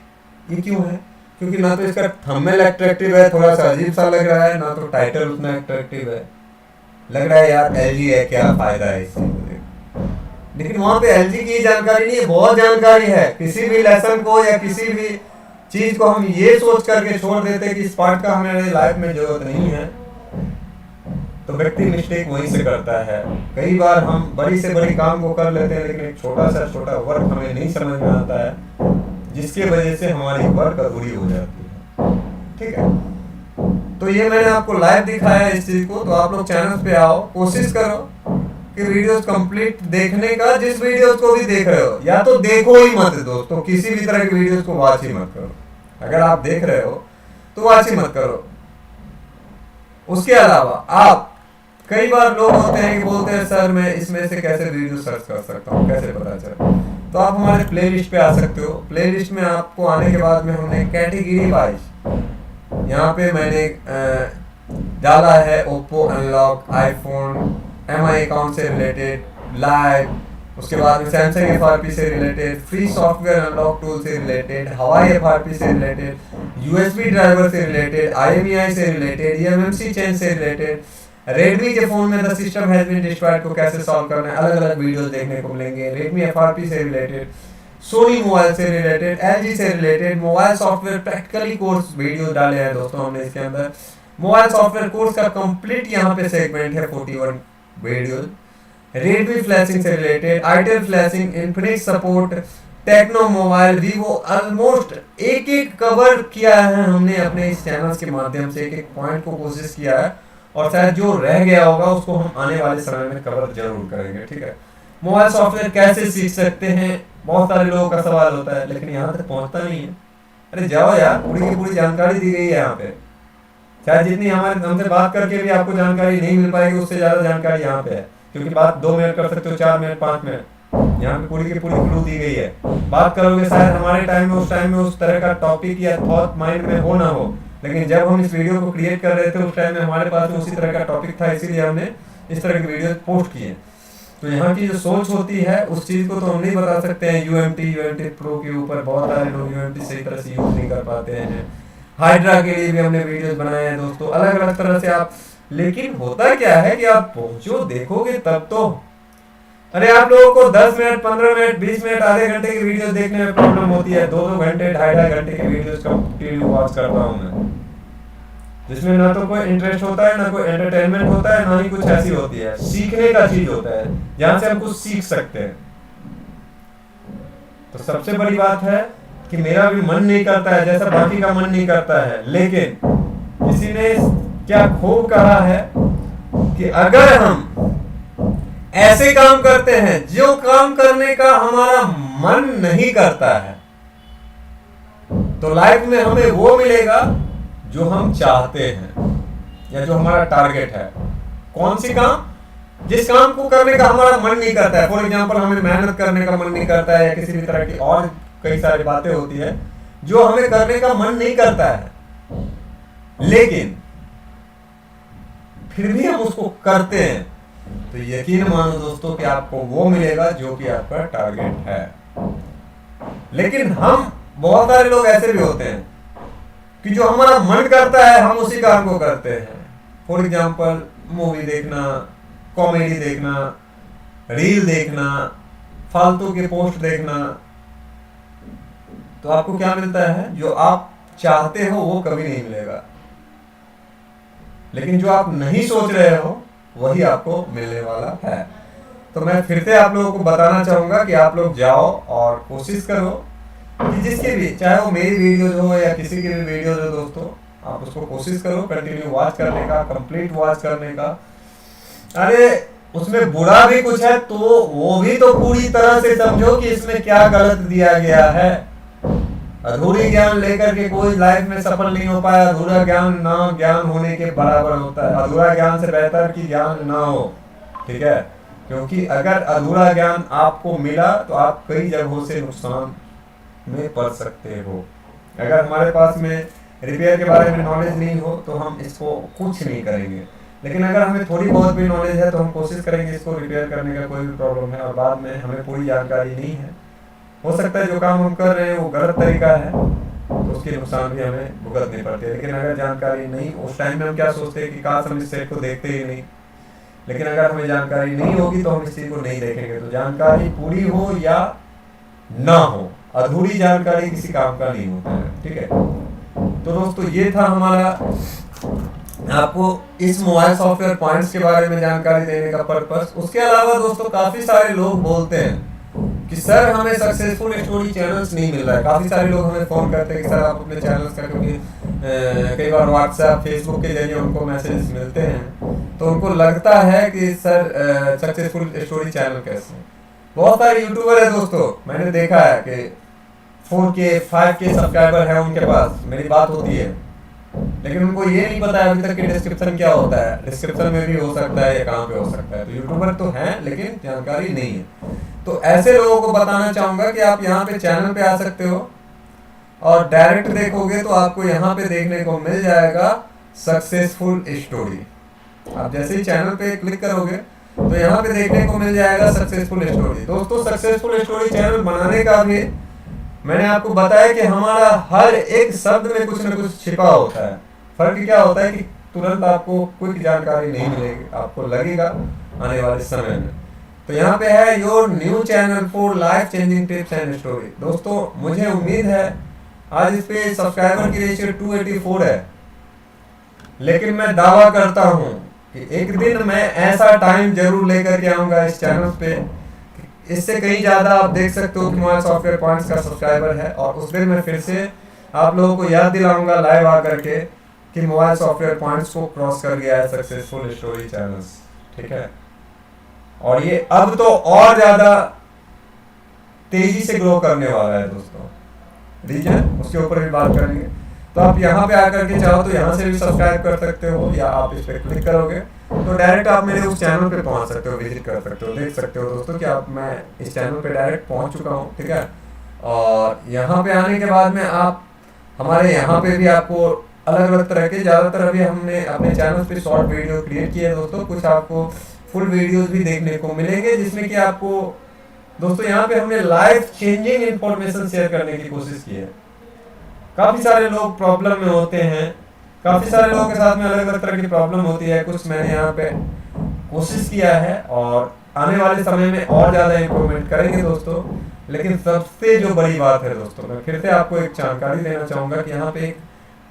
ये क्यों है? क्योंकि ना तो इसका थंबनेल अट्रैक्टिव है, थोड़ा सा अजीब सा लग रहा है, ना तो टाइटल उतना अट्रैक्टिव है। लग रहा है यार एलजी है, क्या फायदा है इस चीज को, लेकिन वहां पे एलजी की जानकारी नहीं है, बहुत जानकारी है। किसी भी लेसन को या किसी भी चीज को हम ये सोच करके छोड़ देते कि इस पार्ट का हमारे लाइफ में जरूरत नहीं है, तो व्यक्ति मिस्टेक वहीं से करता है। कई बार हम बड़ी से बड़ी काम को कर लेते हैं, लेकिन एक छोटा सा छोटा वर्क हमें नहीं समझ में आता है, जिसकी वजह से हमारी वर्क अधूरी हो जाती है। ठीक है, तो ये मैंने आपको लाइव दिखाया इस चीज को। तो आप लोग चैनल पे आओ, कोशिश करो कि वीडियोस कंप्लीट देखने का। जिस वीडियोस को भी देख रहे हो, या तो देखो ही मत दोस्तों, किसी भी तरह की वीडियोस को वॉच ही मत करो। अगर आप देख रहे हो तो वॉच ही मत करो। उसके अलावा आप, कई बार लोग होते हैं कि बोलते हैं सर मैं इसमें से कैसे वीडियो सर्च कर सकता हूँ, कैसे पता चले? तो आप हमारे प्लेलिस्ट पे आ सकते हो। प्लेलिस्ट में आपको आने के बाद में हमने कैटेगरी वाइज यहाँ पे मैंने डाला है Oppo unlock, iPhone, MI account से रिलेटेड, लाइव, उसके बाद में सैमसंग एफआरपी से related, free software unlock tool से रिलेटेड, हवाई एफआरपी से रिलेटेड, यूएसबी ड्राइवर से रिलेटेड, आईएमईआई से रिलेटेड, ईएमएमसी चेंज से रिलेटेड, रेडमी के फोन में the system has been destroyed को कैसे सॉल्व करना है, अलग अलग वीडियोस देखने को मिलेंगे। रेडमी एफआरपी से रिलेटेड, सोनी मोबाइल से रिलेटेड, एलजी से related, mobile software practically course video डाले हैं दोस्तों हमने इसके अंदर। मोबाइल सॉफ्टवेयर कोर्स का कंप्लीट यहाँ पे सेगमेंट है 41 वीडियो। रेडमी फ्लैशिंग से related, itel flashing, Infinix support, Tecno mobile, Vivo, almost एक एक कवर किया है हमने अपने इस चैनल के माध्यम से। एक एक पॉइंट को कोशिश किया है, और शायद जो रह गया होगा उसको हम आने वाले समय में कवर जरूर करेंगे। ठीक है, मोबाइल सॉफ्टवेयर कैसे सीख सकते हैं, बहुत सारे लोगों का सवाल होता है, लेकिन यहाँ तक पहुँचता नहीं है। अरे जाओ यार, पूरी की पूरी जानकारी दी गई है यहाँ पे। शायद जितनी हमारे हमसे बात करके भी आपको जानकारी नहीं मिल पाएगी, उससे ज्यादा जानकारी यहाँ पे है। क्योंकि बात 2 मिनट कर सकते हो, 4 मिनट, 5 मिनट, यहाँ पे पूरी की पूरी क्लू दी गई है। बात करोगे शायद हमारे टाइम में उस तरह का टॉपिक या थॉट माइंड में हो ना हो, लेकिन जब हम इस वीडियो को क्रिएट कर रहे थे उस टाइम में हमारे पास उसी तरह का टॉपिक था, इसीलिए हमने इस तरह की वीडियो पोस्ट किए। तो यहाँ की जो सोच होती है उस चीज को तो हम नहीं बता सकते हैं। यूएमटी प्रो के ऊपर बहुत सारे लोग यूएमटी सही तरह से यूज नहीं कर पाते हैं। हाइड्रा के लिए भी हमने वीडियोस बनाए हैं दोस्तों, अलग अलग तरह से आप। लेकिन होता क्या है कि आप पहुंचो, देखोगे तब तो। अरे आप लोगों को 10 मिनट, 15 मिनट, 20 मिनट, आधे घंटे की वीडियो देखने में प्रॉब्लम होती है। 2-2 घंटे, 2.5 घंटे की वीडियोस कंटिन्यू वॉच करता हूं मैं, जिसमें ना तो कोई इंटरेस्ट होता है, ना कोई एंटरटेनमेंट होता है, ना ही कुछ ऐसी होती है सीखने का चीज होता है जहां से हम कुछ सीख सकते हैं। तो सबसे बड़ी बात है कि मेरा भी मन नहीं करता है, जैसा बाकी का मन नहीं करता है, लेकिन किसी ने क्या खूब कहा है कि अगर हम ऐसे काम करते हैं जो काम करने का हमारा मन नहीं करता है, तो लाइफ में हमें वो मिलेगा जो हम चाहते हैं या जो हमारा टारगेट है। कौन सी काम? जिस काम को करने का हमारा मन नहीं करता है। फॉर एग्जांपल, हमें मेहनत करने का मन नहीं करता है, या किसी भी तरह की और कई सारी बातें होती है जो हमें करने का मन नहीं करता है, लेकिन फिर भी हम उसको करते हैं, तो यकीन मानो दोस्तों कि आपको वो मिलेगा जो कि आपका टारगेट है। लेकिन हम, बहुत सारे लोग ऐसे भी होते हैं कि जो हमारा मन करता है हम उसी काम को करते हैं। फॉर एग्जाम्पल, मूवी देखना, कॉमेडी देखना, रील देखना, फालतू के पोस्ट देखना। तो आपको क्या मिलता है? जो आप चाहते हो वो कभी नहीं मिलेगा, लेकिन जो आप नहीं सोच रहे हो वही आपको मिलने वाला है। तो मैं फिर से आप लोगों को बताना चाहूंगा कि आप लोग जाओ और कोशिश करो कि जिसके भी, चाहे वो मेरी वीडियो हो या किसी की भी वीडियो हो दोस्तों, आप उसको कोशिश करो कंटिन्यू वॉच करने का, कंप्लीट वॉच करने का। अरे उसमें बुरा भी कुछ है तो वो भी तो पूरी तरह से समझो कि इसमें क्या गलत दिया गया है। अधूरी ज्ञान लेकर के कोई लाइफ में सफल नहीं हो पाया। अधूरा ज्ञान ना ज्ञान होने के बराबर होता है। अधूरा ज्ञान से बेहतर कि ज्ञान ना हो, ठीक है? क्योंकि अगर अधूरा ज्ञान आपको मिला तो आप कई जगहों से नुकसान में पड़ सकते हो। अगर हमारे पास में रिपेयर के बारे में नॉलेज नहीं हो तो हम इसको कुछ नहीं करेंगे, लेकिन अगर हमें थोड़ी बहुत भी नॉलेज है तो हम कोशिश करेंगे इसको रिपेयर करने का। कोई भी प्रॉब्लम है और बाद में हमें पूरी जानकारी नहीं है, हो सकता है जो काम हम कर रहे हैं वो गलत तरीका है, तो उसके नुकसान भी हमें भुगतने पड़ते हैं। लेकिन अगर जानकारी नहीं, उस टाइम में हम क्या सोचते हैं कि काश हम इस सेट को देखते ही नहीं। लेकिन अगर हमें जानकारी नहीं होगी तो हम इस चीज को नहीं देखेंगे। तो जानकारी पूरी हो या ना हो, अधूरी जानकारी किसी काम का नहीं होता है, ठीक है? तो दोस्तों ये था हमारा आपको इस मोबाइल सॉफ्टवेयर पॉइंट्स के बारे में जानकारी देने का पर्पस। उसके अलावा दोस्तों काफ़ी सारे लोग बोलते हैं कि सर हमें सक्सेसफुल स्टोरी चैनल्स नहीं मिल रहा है। काफ़ी सारे लोग हमें फ़ोन करते हैं कि सर आप अपने चैनल्स का, क्योंकि कई बार व्हाट्सएप फेसबुक के जरिए उनको मैसेज मिलते हैं तो उनको लगता है कि सर सक्सेसफुल स्टोरी चैनल कैसे। बहुत सारे यूट्यूबर है दोस्तों, मैंने देखा है कि 4K 5K सब्सक्राइबर है उनके पास, मेरी बात होती है, लेकिन उनको ये नहीं पता है अभी तक कि डिस्क्रिप्शन क्या होता है, डिस्क्रिप्शन में भी हो सकता है या कहाँ पे हो सकता है। तो यूट्यूबर तो हैं लेकिन जानकारी नहीं है। तो ऐसे लोगों को बताना चाहूँगा कि आप यहाँ पे चैनल पे आ सकते हो और डायरेक्ट देखोगे तो आपको यहाँ पे देखने को मिल जाएगा सक्सेसफुल स्टोरी। आप जैसे ही चैनल पे क्लिक करोगे तो यहाँ पे देखने को मिल जाएगा सक्सेसफुल स्टोरी। दोस्तों सक्सेसफुल स्टोरी चैनल बनाने का भी मैंने आपको बताया कि हमारा हर एक शब्द में कुछ न कुछ छिपा होता है। फर्क क्या होता है कि तुरंत आपको क्विक जानकारी नहीं मिलेगी, आपको लगेगा आने वाले समय में। तो यहाँ पे है your new channel for life changing tips and story. दोस्तों मुझे उम्मीद है आज इस पे सब्सक्राइबर की रेशियो 284 है, लेकिन मैं दावा करता हूँ कि एक दिन मैं ऐसा टाइम जरूर लेकर के आऊँगा इस चैनल पे, इससे कहीं ज़्यादा आप देख सकते हो कि मोबाइल सॉफ्टवेयर पॉइंट्स का सब्सक्राइबर है। और उस दिन मैं फिर से आप लोगों को याद दिलाऊंगा लाइव आकर के कि मोबाइल सॉफ्टवेयर पॉइंट्स को क्रॉस कर गया है सक्सेसफुल स्टोरी चैनल्स, ठीक है। और ये अब तो और ज़्यादा तेजी से ग्रो करने वाला है दोस्तों। रीजन उसके ऊपर भी बात करेंगे। तो आप यहाँ पे आकर के चाहो तो यहाँ से भी सब्सक्राइब कर सकते हो, या आप इस पर क्लिक करोगे तो डायरेक्ट आप मेरे उस चैनल पे पहुँच सकते हो, विजिट कर सकते हो, देख सकते हो दोस्तों कि आप मैं इस चैनल पे डायरेक्ट पहुँच चुका हूँ, ठीक है। और यहाँ पे आने के बाद में आप हमारे यहाँ पे भी आपको अलग अलग तरह के, ज़्यादातर अभी हमने अपने चैनल पे शॉर्ट वीडियो क्रिएट किए हैं दोस्तों। कुछ आपको फुल वीडियोज़ भी देखने को मिलेंगे जिसमें कि आपको दोस्तों यहाँ पे हमने लाइफ चेंजिंग इंफॉर्मेशन शेयर करने की कोशिश की है। काफ़ी सारे लोग प्रॉब्लम में होते हैं, काफ़ी सारे लोगों के साथ में अलग अलग तरह की प्रॉब्लम होती है। कुछ मैंने यहाँ पे कोशिश किया है और आने वाले समय में और ज़्यादा इम्प्रूवमेंट करेंगे दोस्तों। लेकिन सबसे जो बड़ी बात है दोस्तों, मैं फिर से आपको एक जानकारी देना चाहूँगा कि यहाँ पे एक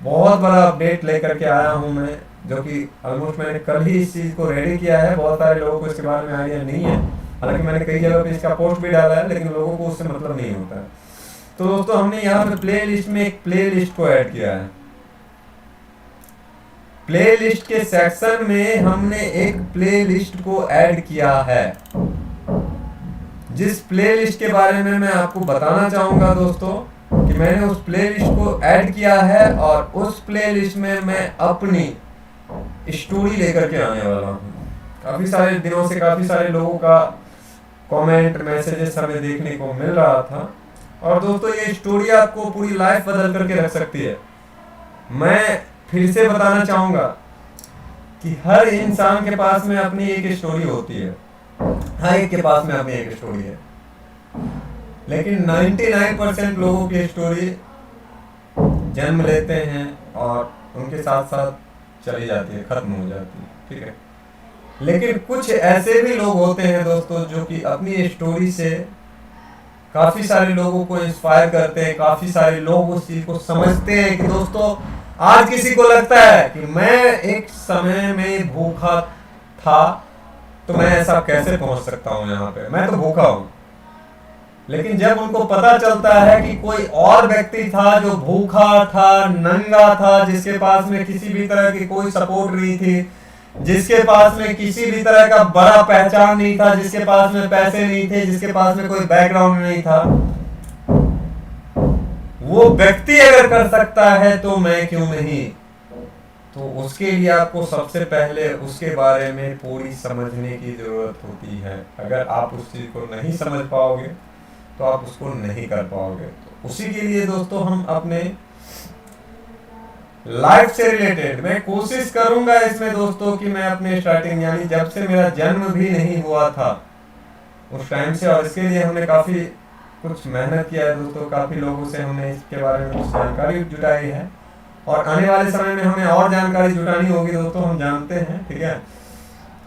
बहुत बड़ा अपडेट लेकर के आया हूँ मैं, जो कि ऑलमोस्ट मैंने कल ही इस चीज़ को रेडी किया है। बहुत सारे लोगों को इसके बारे में आइडिया नहीं है, हालांकि मैंने कई जगह पे इसका पोस्ट भी डाला है, लेकिन लोगों को उससे मतलब नहीं होता है। तो दोस्तों हमने यहाँ पे प्ले लिस्ट में एक प्ले लिस्ट को ऐड किया है। प्ले लिस्ट के सेक्शन में हमने एक प्ले लिस्ट को ऐड किया है, जिस प्ले लिस्ट के बारे में मैं आपको बताना चाहूँगा दोस्तों कि मैंने उस प्ले लिस्ट को ऐड किया है और उस प्ले लिस्ट में मैं अपनी स्टोरी लेकर के आने वाला हूँ। काफ़ी सारे दिनों से काफ़ी सारे लोगों का कमेंट मैसेजेस हमें देखने को मिल रहा था, और दोस्तों ये स्टोरी आपको पूरी लाइफ बदल करके रख सकती है। मैं फिर से बताना चाहूँगा कि हर इंसान के पास में अपनी एक स्टोरी होती है, हर एक के पास में अपनी एक स्टोरी है, लेकिन 99% लोगों की स्टोरी जन्म लेते हैं और उनके साथ साथ चली जाती है, खत्म हो जाती है, ठीक है। लेकिन कुछ ऐसे भी लोग होते हैं दोस्तों जो कि अपनी स्टोरी से काफ़ी सारे लोगों को इंस्पायर करते हैं, काफ़ी सारे लोग उस चीज़ को समझते हैं कि दोस्तों आज किसी को लगता है कि मैं एक समय में भूखा था तो मैं ऐसा कैसे पहुंच सकता हूं यहाँ पे, मैं तो भूखा हूं। लेकिन जब उनको पता चलता है कि कोई और व्यक्ति था जो भूखा था, नंगा था, जिसके पास में किसी भी तरह की कोई सपोर्ट नहीं थी, जिसके पास में किसी भी तरह का बड़ा पहचान नहीं था, जिसके पास में पैसे नहीं थे, जिसके पास में कोई बैकग्राउंड नहीं था, वो व्यक्ति अगर कर सकता है तो मैं क्यों नहीं। तो उसके लिए आपको सबसे पहले उसके बारे में पूरी समझने की जरूरत होती है। अगर आप उस चीज को नहीं समझ पाओगे तो आप उसको नहीं कर पाओगे। तो उसी के लिए दोस्तों हम अपने लाइफ से रिलेटेड मैं कोशिश करूंगा इसमें दोस्तों कि मैं अपने स्टार्टिंग यानी जब से मेरा जन्म भी नहीं हुआ था उस टाइम से, और इसके लिए हमने काफ़ी कुछ मेहनत किया है दोस्तों, काफ़ी लोगों से हमने इसके बारे में कुछ जानकारी जुटाई है, और आने वाले समय में हमें और जानकारी जुटानी होगी दोस्तों, हम जानते हैं, ठीक है।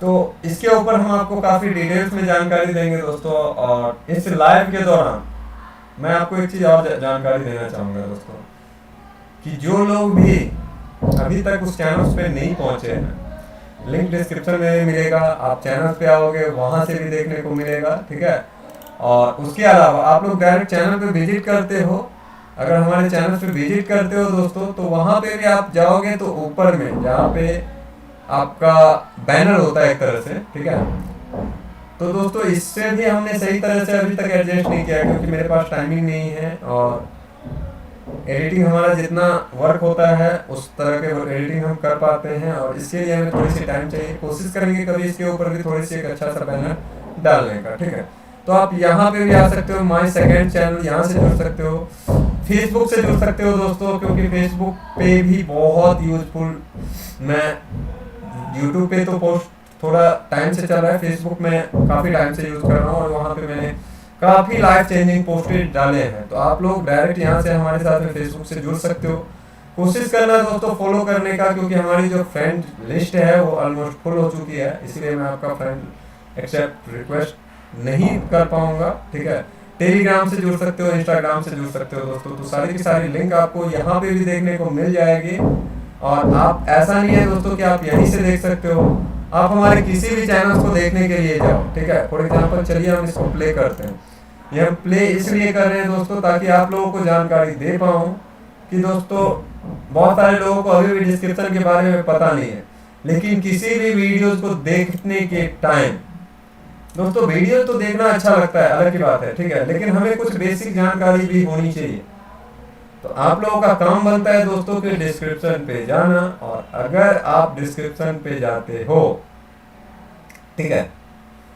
तो इसके ऊपर हम आपको काफ़ी डिटेल्स में जानकारी देंगे दोस्तों। और इस लाइव के दौरान मैं आपको एक चीज़ और जानकारी देना चाहूँगा दोस्तों कि जो लोग भी अभी तक उस चैनल्स पे नहीं पहुंचे हैं, लिंक डिस्क्रिप्शन में भी मिलेगा, आप चैनल पे आओगे वहां से भी देखने को मिलेगा, ठीक है। और उसके अलावा आप लोग डायरेक्ट चैनल पे विजिट करते हो, अगर हमारे चैनल पे विजिट करते हो दोस्तों, तो वहां पे भी आप जाओगे तो ऊपर में जहाँ पे आपका बैनर होता है एक तरह से, ठीक है। तो दोस्तों इससे भी हमने सही तरह से अभी तक एडजस्ट नहीं किया, क्योंकि मेरे पास टाइमिंग नहीं है, और एडिटिंग हमारा जितना वर्क होता है उस तरह के एडिटिंग हम कर पाते हैं, और इसके लिए हमें थोड़ी सी टाइम चाहिए। कोशिश करेंगे कभी इसके ऊपर भी थोड़ी सी एक अच्छा सा बैनर डालने का, ठीक है। तो आप यहाँ पे भी आ सकते हो, माय सेकंड चैनल, यहाँ से जुड़ सकते हो, फेसबुक से जुड़ सकते हो दोस्तों, क्योंकि फेसबुक पे भी बहुत यूजफुल, मैं यूट्यूब पे तो पोस्ट थोड़ा टाइम से चल रहा है, फेसबुक में काफ़ी टाइम से यूज़ कर रहा हूँ, और वहाँ पे मैंने काफ़ी लाइफ चेंजिंग पोस्टेज डाले हैं। तो आप लोग डायरेक्ट यहाँ से हमारे साथ में फेसबुक से जुड़ सकते हो। कोशिश करना दोस्तों फॉलो करने का, क्योंकि हमारी जो फ्रेंड लिस्ट है वो ऑलमोस्ट फुल हो चुकी है, इसलिए मैं आपका फ्रेंड एक्सेप्ट रिक्वेस्ट नहीं कर पाऊंगा, ठीक है। टेलीग्राम से जुड़ सकते हो, इंस्टाग्राम से जुड़ सकते हो दोस्तों, तो सारी की सारी लिंक आपको यहाँ पे भी देखने को मिल जाएगी। और आप ऐसा नहीं है दोस्तों कि आप यहीं से देख सकते हो, आप हमारे किसी भी चैनल को देखने के लिए जाओ, ठीक है। फॉर एग्जाम्पल चलिए हम इसको प्ले करते हैं, ये हम प्ले इसलिए कर रहे हैं दोस्तों ताकि आप लोगों को जानकारी दे पाऊँ कि दोस्तों बहुत सारे लोगों को अभी भी डिस्क्रिप्शन के बारे में पता नहीं है, लेकिन किसी भी वीडियोस को देखने के टाइम दोस्तों, वीडियो तो देखना अच्छा लगता है, अलग की बात है, ठीक है, लेकिन हमें कुछ बेसिक जानकारी भी होनी चाहिए। तो आप लोगों का काम बनता है दोस्तों कि डिस्क्रिप्शन पे जाना, और अगर आप डिस्क्रिप्शन पे जाते हो, ठीक है,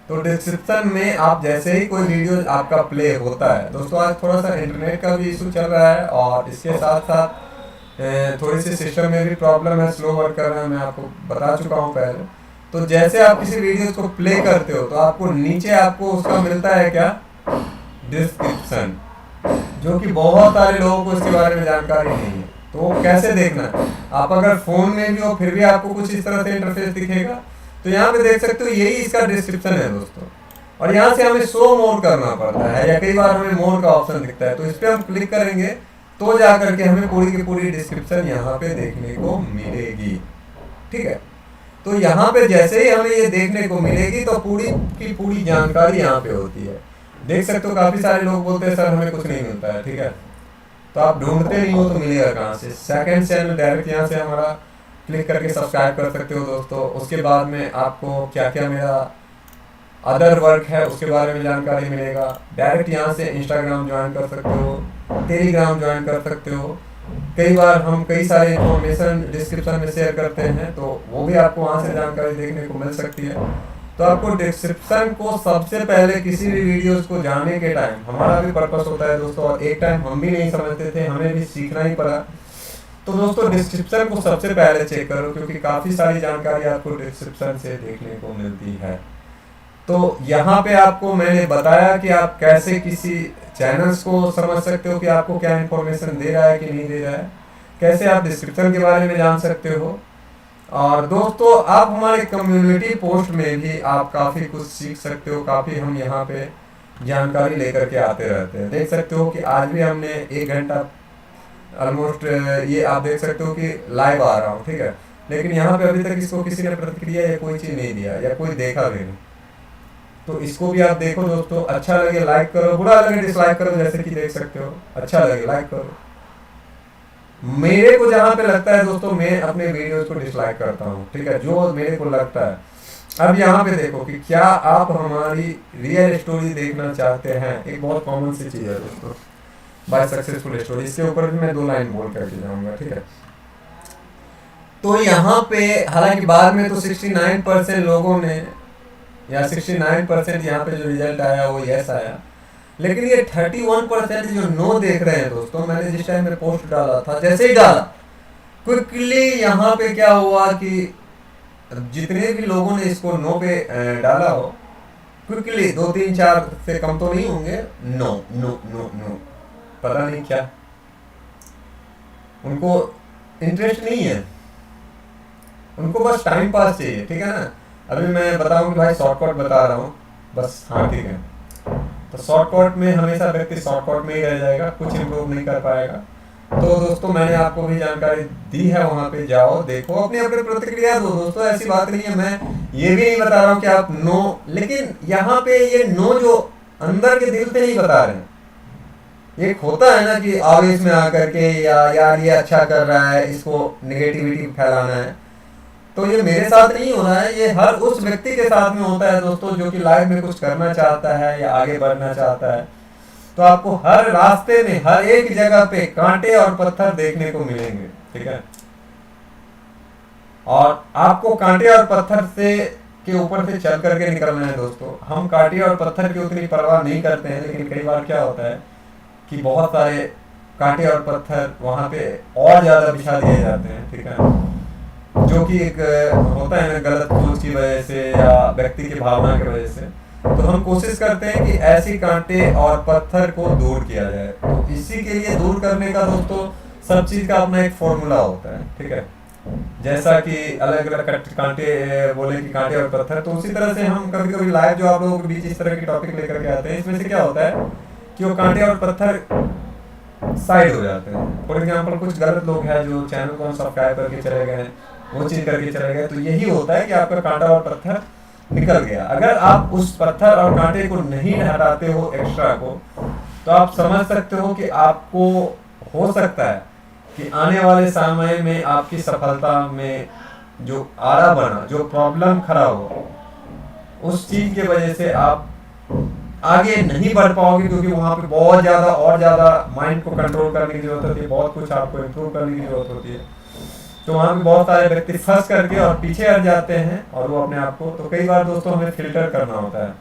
तो डिस्क्रिप्शन में आप जैसे ही कोई वीडियो आपका प्ले होता है दोस्तों, आज थोड़ा सा इंटरनेट का भी इशू चल रहा है, और इसके साथ साथ थोड़ी सी सिस्टम में भी प्रॉब्लम है, स्लो वर्क कर रहा है, मैं आपको बता चुका हूँ पहले। तो जैसे आप किसी वीडियो को प्ले करते हो तो आपको नीचे आपको उसका मिलता है क्या, डिस्क्रिप्शन, जो कि बहुत सारे लोगों को इसके बारे में जानकारी नहीं है। तो वो कैसे देखना है, आप अगर फोन में भी हो फिर भी आपको कुछ इस तरह से इंटरफेस दिखेगा, तो यहाँ पे देख सकते हो, यही इसका डिस्क्रिप्शन है दोस्तों। और यहाँ से हमें शो मोर करना पड़ता है, या कई बार हमें मोर का ऑप्शन दिखता है, तो इस पर हम क्लिक करेंगे तो जा करके हमें पूरी की पूरी डिस्क्रिप्शन यहाँ पे देखने को मिलेगी, ठीक है। तो यहाँ पे जैसे ही हमें ये देखने को मिलेगी तो पूरी की पूरी जानकारी यहाँ पे होती है। देख सकते हो काफी सारे लोग बोलते हैं सर हमें कुछ नहीं मिलता है, ठीक है, तो आप ढूंढते नहीं हो तो मिलेगा कहाँ से। सेकंड चैनल डायरेक्ट यहाँ से हमारा क्लिक करके सब्सक्राइब कर सकते हो दोस्तों। उसके बाद में आपको क्या क्या मेरा अदर वर्क है उसके बारे में जानकारी मिलेगा। डायरेक्ट यहाँ से इंस्टाग्राम ज्वाइन कर सकते हो, टेलीग्राम ज्वाइन कर सकते हो। कई बार हम कई सारे इन्फॉर्मेशन डिस्क्रिप्शन में शेयर करते हैं, तो वो भी आपको वहाँ से जानकारी देखने को मिल सकती है। तो आपको डिस्क्रिप्शन को सबसे पहले किसी भी वीडियोस को जानने के टाइम, हमारा भी पर्पस होता है दोस्तों, और एक टाइम हम भी नहीं समझते थे, हमें भी सीखना ही पड़ा। तो दोस्तों डिस्क्रिप्शन को सबसे पहले चेक करो, क्योंकि काफ़ी सारी जानकारी आपको डिस्क्रिप्शन से देखने को मिलती है। तो यहाँ पे आपको मैंने बताया कि आप कैसे किसी चैनल्स को समझ सकते हो कि आपको क्या इन्फॉर्मेशन दे रहा है कि नहीं दे रहा है, कैसे आप डिस्क्रिप्शन के बारे में जान सकते हो। और दोस्तों आप हमारे कम्युनिटी पोस्ट में भी आप काफ़ी कुछ सीख सकते हो, काफ़ी हम यहाँ पे जानकारी लेकर के आते रहते हैं। देख सकते हो कि आज भी हमने 1 घंटा ऑलमोस्ट, ये आप देख सकते हो कि लाइव आ रहा हूँ, ठीक है, लेकिन यहाँ पे अभी तक इसको किसी ने प्रतिक्रिया या कोई चीज़ नहीं दिया या कोई देखा भी नहीं। तो इसको भी आप देखो दोस्तों, अच्छा लगे लाइक करो, बुरा लगे डिसलाइक करो, जैसे कि देख सकते हो। अच्छा लगे लाइक करो, मेरे को जहाँ पे लगता है दोस्तों मैं अपने वीडियोस को डिसलाइक करता हूँ, ठीक है, जो मेरे को लगता है। अब यहाँ पे देखो कि क्या आप हमारी रियल स्टोरी देखना चाहते हैं। एक बहुत कॉमन सी चीज़ है दोस्तों, बाय सक्सेसफुल स्टोरी, इसके ऊपर भी मैं 2 लाइन बोल करके जाऊँगा, ठीक है। तो यहाँ पे हालांकि बाद में तो 69% लोगों ने, या 69% यहाँ पे जो रिजल्ट आया वो यस आया, लेकिन ये 31% जो नो देख रहे हैं दोस्तों, मैंने जिस टाइम में पोस्ट डाला था, जैसे ही डाला क्विकली यहाँ पे क्या हुआ कि जितने भी लोगों ने इसको नो पे डाला हो, क्विकली 2 3 4 से कम तो नहीं होंगे, नो नो नो नो, पता नहीं क्या, उनको इंटरेस्ट नहीं है, उनको बस टाइम पास चाहिए, ठीक है ना। अभी मैं बताऊं कि भाई शॉर्टकट बता रहा हूँ बस, हाँ ठीक है। तो शॉर्टकट में हमेशा व्यक्ति शॉर्टकट में ही रह जाएगा, कुछ इम्प्रूव नहीं कर पाएगा। तो दोस्तों मैंने आपको भी जानकारी दी है, वहां पे जाओ, देखो, अपनी अपनी प्रतिक्रिया दो दोस्तों। ऐसी बात नहीं है, मैं ये भी नहीं बता रहा हूँ कि आप नो, लेकिन यहाँ पे ये नो जो अंदर के दिल से नहीं बता रहे हैं। एक होता है ना कि आवेश में आकर के, या यार ये अच्छा कर रहा है, इसको नेगेटिविटी फैलाना है, तो ये मेरे साथ नहीं हो रहा है, ये हर उस व्यक्ति के साथ में होता है दोस्तों जो कि लाइफ में कुछ करना चाहता है या आगे बढ़ना चाहता है। तो आपको हर रास्ते में, हर एक जगह पे कांटे और पत्थर देखने को मिलेंगे, ठीक है। और आपको कांटे और पत्थर से के ऊपर से चल करके निकलना है दोस्तों। हम कांटे और पत्थर की उतनी परवाह नहीं करते हैं, लेकिन कई बार क्या होता है कि बहुत सारे कांटे और पत्थर वहां पे और ज्यादा बिछा दिए जाते हैं, ठीक है, जो कि एक होता है ना गलत सोच की वजह से या व्यक्ति की भावना की वजह से। तो हम कोशिश करते हैं कि ऐसी कांटे और पत्थर को दूर किया जाए। तो इसी के लिए दूर करने का दोस्तों सब चीज का अपना एक फॉर्मूला होता है, ठीक है। जैसा कि अलग अलग कांटे बोले कि कांटे और पत्थर, तो उसी तरह से हम कभी कभी लाइव जो आप लोगों के बीच इस तरह के टॉपिक लेकर के आते हैं, इसमें से क्या होता है कि वो कांटे और पत्थर साइड हो जाते हैं। फॉर एग्जाम्पल कुछ गलत लोग हैं जो चैनल को सब्सक्राइब करके चले गए, वो चीज करके चले गए, तो यही होता है कि आपका कांटा और पत्थर निकल गया। अगर आप उस पत्थर और कांटे को नहीं हटाते हो एक्स्ट्रा को, तो आप समझ सकते हो कि आपको हो सकता है कि आने वाले समय में आपकी सफलता में जो आड़ा बना, जो प्रॉब्लम खड़ा हो, उस चीज की वजह से आप आगे नहीं बढ़ पाओगे, क्योंकि वहां पे बहुत ज्यादा और ज्यादा माइंड को कंट्रोल करने की जरूरत होती है, बहुत कुछ आपको इम्प्रूव करने की जरूरत होती है। तो वहां पे बहुत सारे व्यक्ति फंस करके और पीछे हट जाते हैं, और वो अपने आप को, तो कई बार दोस्तों हमें फिल्टर करना होता है।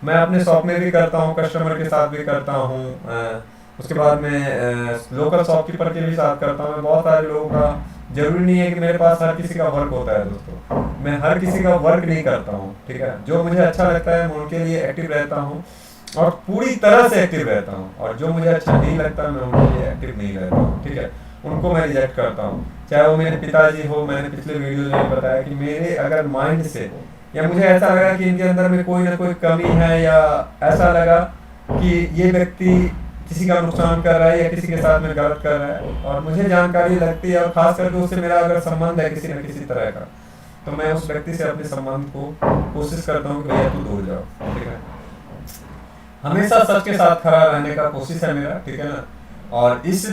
मैं अपने शॉप में भी करता हूँ, कस्टमर के साथ भी करता हूँ, उसके बाद में लोकल शॉपकीपर के भी साथ करता हूँ। मैं बहुत सारे लोगों का, जरूरी नहीं है कि मेरे पास हर किसी का वर्क होता है दोस्तों, मैं हर किसी का वर्क नहीं करता हूँ, ठीक है। जो मुझे अच्छा लगता है मैं उनके लिए एक्टिव रहता हूँ और पूरी तरह से एक्टिव रहता हूँ, और जो मुझे अच्छा नहीं लगता मैं उनके लिए एक्टिव नहीं रहता हूँ, ठीक है। उनको मैं रिजेक्ट करता हूँ, चाहे वो मेरे पिताजी हो। मैंने पिछले वीडियो में बताया कि मेरे अगर माइंड से, या मुझे ऐसा लगा कि इनके अंदर में कोई ना कोई कमी है, या ऐसा लगा कि ये व्यक्ति किसी का नुकसान कर रहा है या किसी के साथ में गलत कर रहा है, और मुझे जानकारी लगती है, और खास करके उससे मेरा अगर संबंध है किसी न किसी तरह का, तो मैं उस व्यक्ति से अपने संबंध को कोशिश करता हूँ कि भैया तू दूर जाओ, ठीक है। हमेशा सच के साथ खड़ा रहने का कोशिश है मेरा, ठीक है ना। और इस